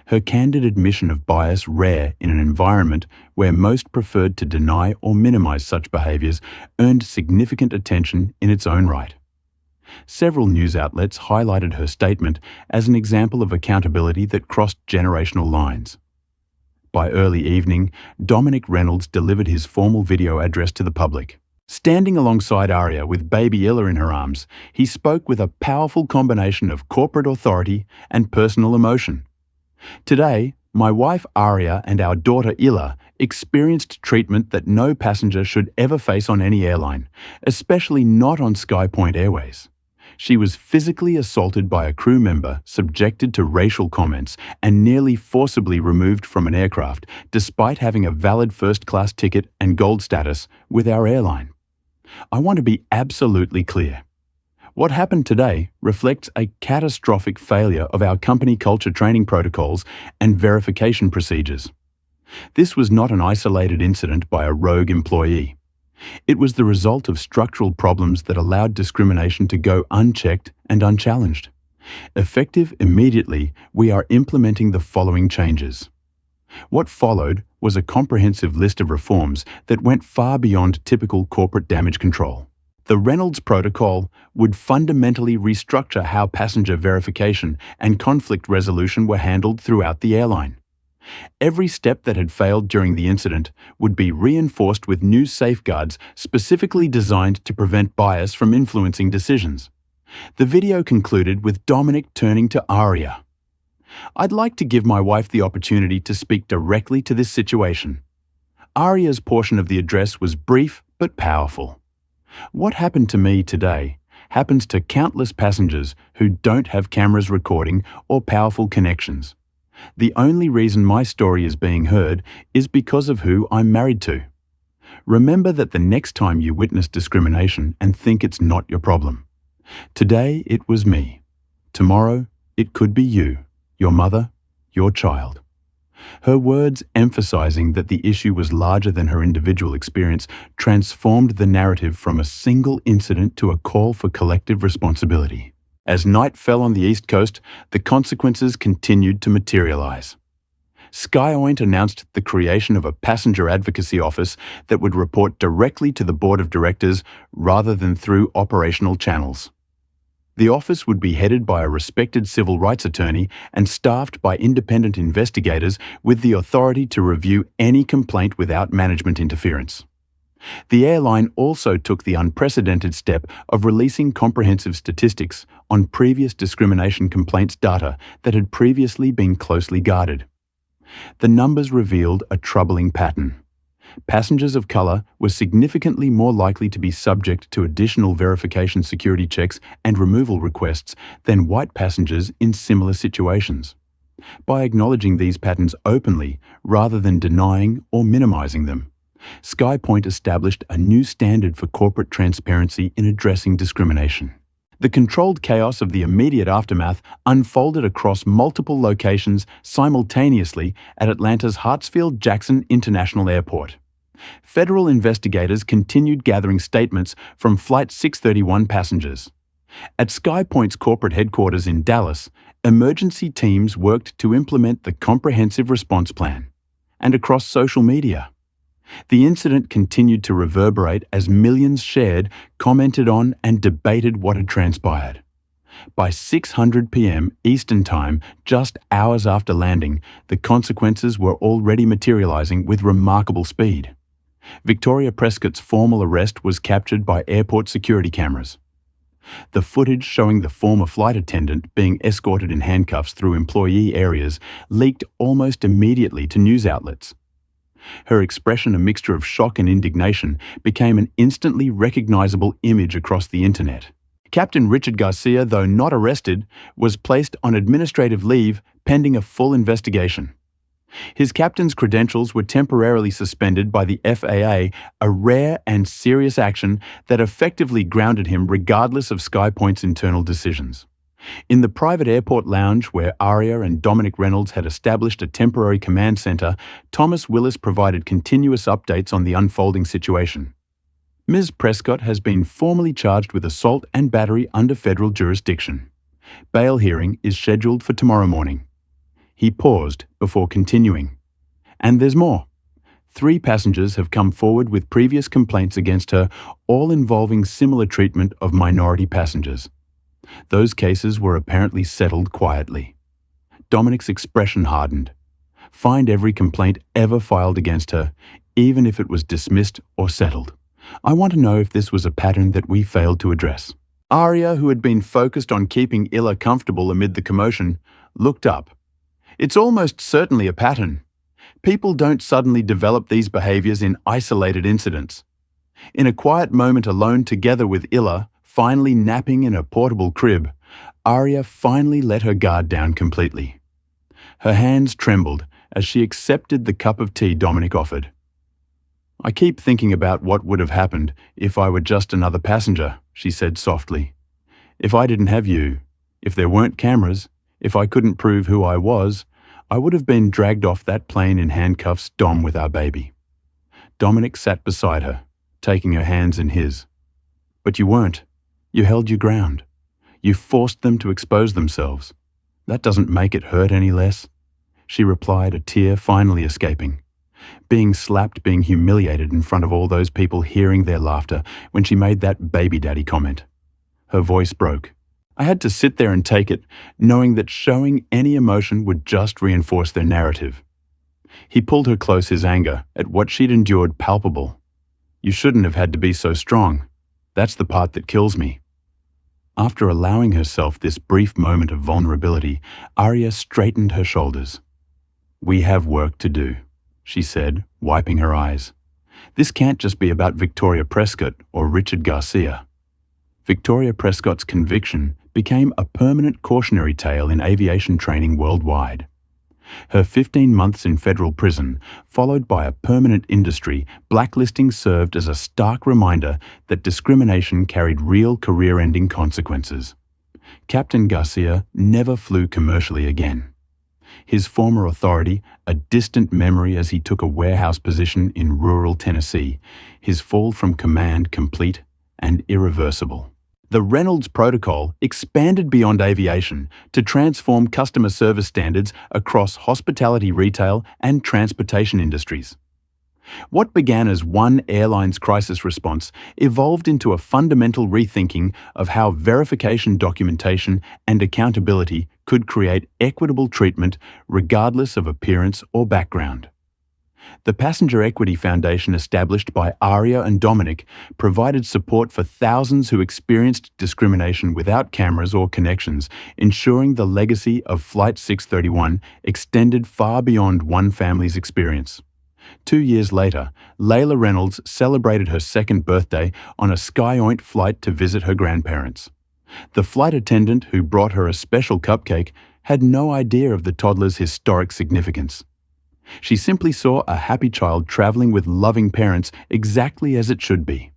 Her candid admission of bias, rare in an environment where most preferred to deny or minimize such behaviors, earned significant attention in its own right. Several news outlets highlighted her statement as an example of accountability that crossed generational lines. By early evening, Dominic Reynolds delivered his formal video address to the public. Standing alongside Aria with baby Illa in her arms, he spoke with a powerful combination of corporate authority and personal emotion. Today, my wife Aria and our daughter Illa experienced treatment that no passenger should ever face on any airline, especially not on SkyPoint Airways. She was physically assaulted by a crew member, subjected to racial comments, and nearly forcibly removed from an aircraft, despite having a valid first-class ticket and gold status with our airline. I want to be absolutely clear. What happened today reflects a catastrophic failure of our company culture training protocols and verification procedures. This was not an isolated incident by a rogue employee. It was the result of structural problems that allowed discrimination to go unchecked and unchallenged. Effective immediately, we are implementing the following changes. What followed was a comprehensive list of reforms that went far beyond typical corporate damage control. The Reynolds Protocol would fundamentally restructure how passenger verification and conflict resolution were handled throughout the airline. Every step that had failed during the incident would be reinforced with new safeguards specifically designed to prevent bias from influencing decisions. The video concluded with Dominic turning to Aria. I'd like to give my wife the opportunity to speak directly to this situation. Aria's portion of the address was brief but powerful. What happened to me today happens to countless passengers who don't have cameras recording or powerful connections. The only reason my story is being heard is because of who I'm married to. Remember that the next time you witness discrimination and think it's not your problem. Today it was me. Tomorrow it could be you, your mother, your child. Her words emphasizing that the issue was larger than her individual experience transformed the narrative from a single incident to a call for collective responsibility. As night fell on the East Coast, the consequences continued to materialize. SkyOint announced the creation of a passenger advocacy office that would report directly to the board of directors rather than through operational channels. The office would be headed by a respected civil rights attorney and staffed by independent investigators with the authority to review any complaint without management interference. The airline also took the unprecedented step of releasing comprehensive statistics on previous discrimination complaints data that had previously been closely guarded. The numbers revealed a troubling pattern. Passengers of color were significantly more likely to be subject to additional verification security checks and removal requests than white passengers in similar situations. By acknowledging these patterns openly rather than denying or minimizing them, SkyPoint established a new standard for corporate transparency in addressing discrimination. The controlled chaos of the immediate aftermath unfolded across multiple locations simultaneously at Atlanta's Hartsfield-Jackson International Airport. Federal investigators continued gathering statements from Flight 631 passengers. At SkyPoint's corporate headquarters in Dallas, emergency teams worked to implement the comprehensive response plan. And across social media, the incident continued to reverberate as millions shared, commented on, and debated what had transpired. By 6:00 p.m. Eastern Time, just hours after landing, the consequences were already materializing with remarkable speed. Victoria Prescott's formal arrest was captured by airport security cameras. The footage showing the former flight attendant being escorted in handcuffs through employee areas leaked almost immediately to news outlets. Her expression, a mixture of shock and indignation, became an instantly recognizable image across the internet. Captain Richard Garcia, though not arrested, was placed on administrative leave pending a full investigation. His captain's credentials were temporarily suspended by the FAA, a rare and serious action that effectively grounded him regardless of SkyPoint's internal decisions. In the private airport lounge where Aria and Dominic Reynolds had established a temporary command center, Thomas Willis provided continuous updates on the unfolding situation. Ms. Prescott has been formally charged with assault and battery under federal jurisdiction. Bail hearing is scheduled for tomorrow morning. He paused before continuing. And there's more. 3 passengers have come forward with previous complaints against her, all involving similar treatment of minority passengers. Those cases were apparently settled quietly. Dominic's expression hardened. Find every complaint ever filed against her, even if it was dismissed or settled. I want to know if this was a pattern that we failed to address. Aria, who had been focused on keeping Illa comfortable amid the commotion, looked up. It's almost certainly a pattern. People don't suddenly develop these behaviors in isolated incidents. In a quiet moment alone together with Illa, finally napping in a portable crib, Aria finally let her guard down completely. Her hands trembled as she accepted the cup of tea Dominic offered. I keep thinking about what would have happened if I were just another passenger, she said softly. If I didn't have you, if there weren't cameras, if I couldn't prove who I was, I would have been dragged off that plane in handcuffs, Dom, with our baby. Dominic sat beside her, taking her hands in his. But you weren't. You held your ground. You forced them to expose themselves. That doesn't make it hurt any less, she replied, a tear finally escaping. Being slapped, being humiliated in front of all those people hearing their laughter when she made that baby daddy comment. Her voice broke. I had to sit there and take it, knowing that showing any emotion would just reinforce their narrative. He pulled her close, his anger at what she'd endured palpable. You shouldn't have had to be so strong. That's the part that kills me. After allowing herself this brief moment of vulnerability, Aria straightened her shoulders. We have work to do, she said, wiping her eyes. This can't just be about Victoria Prescott or Richard Garcia. Victoria Prescott's conviction became a permanent cautionary tale in aviation training worldwide. Her 15 months in federal prison, followed by a permanent industry blacklisting, served as a stark reminder that discrimination carried real career-ending consequences. Captain Garcia never flew commercially again. His former authority, a distant memory as he took a warehouse position in rural Tennessee, his fall from command complete and irreversible. The Reynolds Protocol expanded beyond aviation to transform customer service standards across hospitality, retail, and transportation industries. What began as one airline's crisis response evolved into a fundamental rethinking of how verification, documentation, and accountability could create equitable treatment regardless of appearance or background. The Passenger Equity Foundation, established by Aria and Dominic, provided support for thousands who experienced discrimination without cameras or connections, ensuring the legacy of Flight 631 extended far beyond one family's experience. 2 years later, Layla Reynolds celebrated her second birthday on a Skyoint flight to visit her grandparents. The flight attendant who brought her a special cupcake had no idea of the toddler's historic significance. She simply saw a happy child traveling with loving parents exactly as it should be.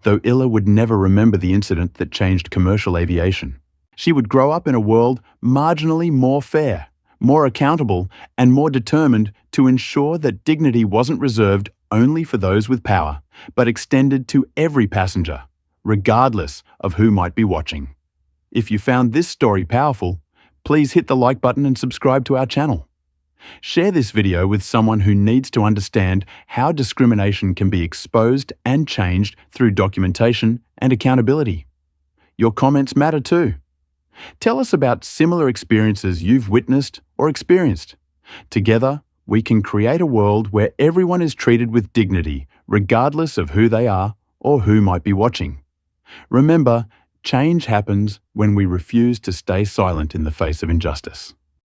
Though Illa would never remember the incident that changed commercial aviation, she would grow up in a world marginally more fair, more accountable, and more determined to ensure that dignity wasn't reserved only for those with power, but extended to every passenger, regardless of who might be watching. If you found this story powerful, please hit the like button and subscribe to our channel. Share this video with someone who needs to understand how discrimination can be exposed and changed through documentation and accountability. Your comments matter too. Tell us about similar experiences you've witnessed or experienced. Together, we can create a world where everyone is treated with dignity, regardless of who they are or who might be watching. Remember, change happens when we refuse to stay silent in the face of injustice.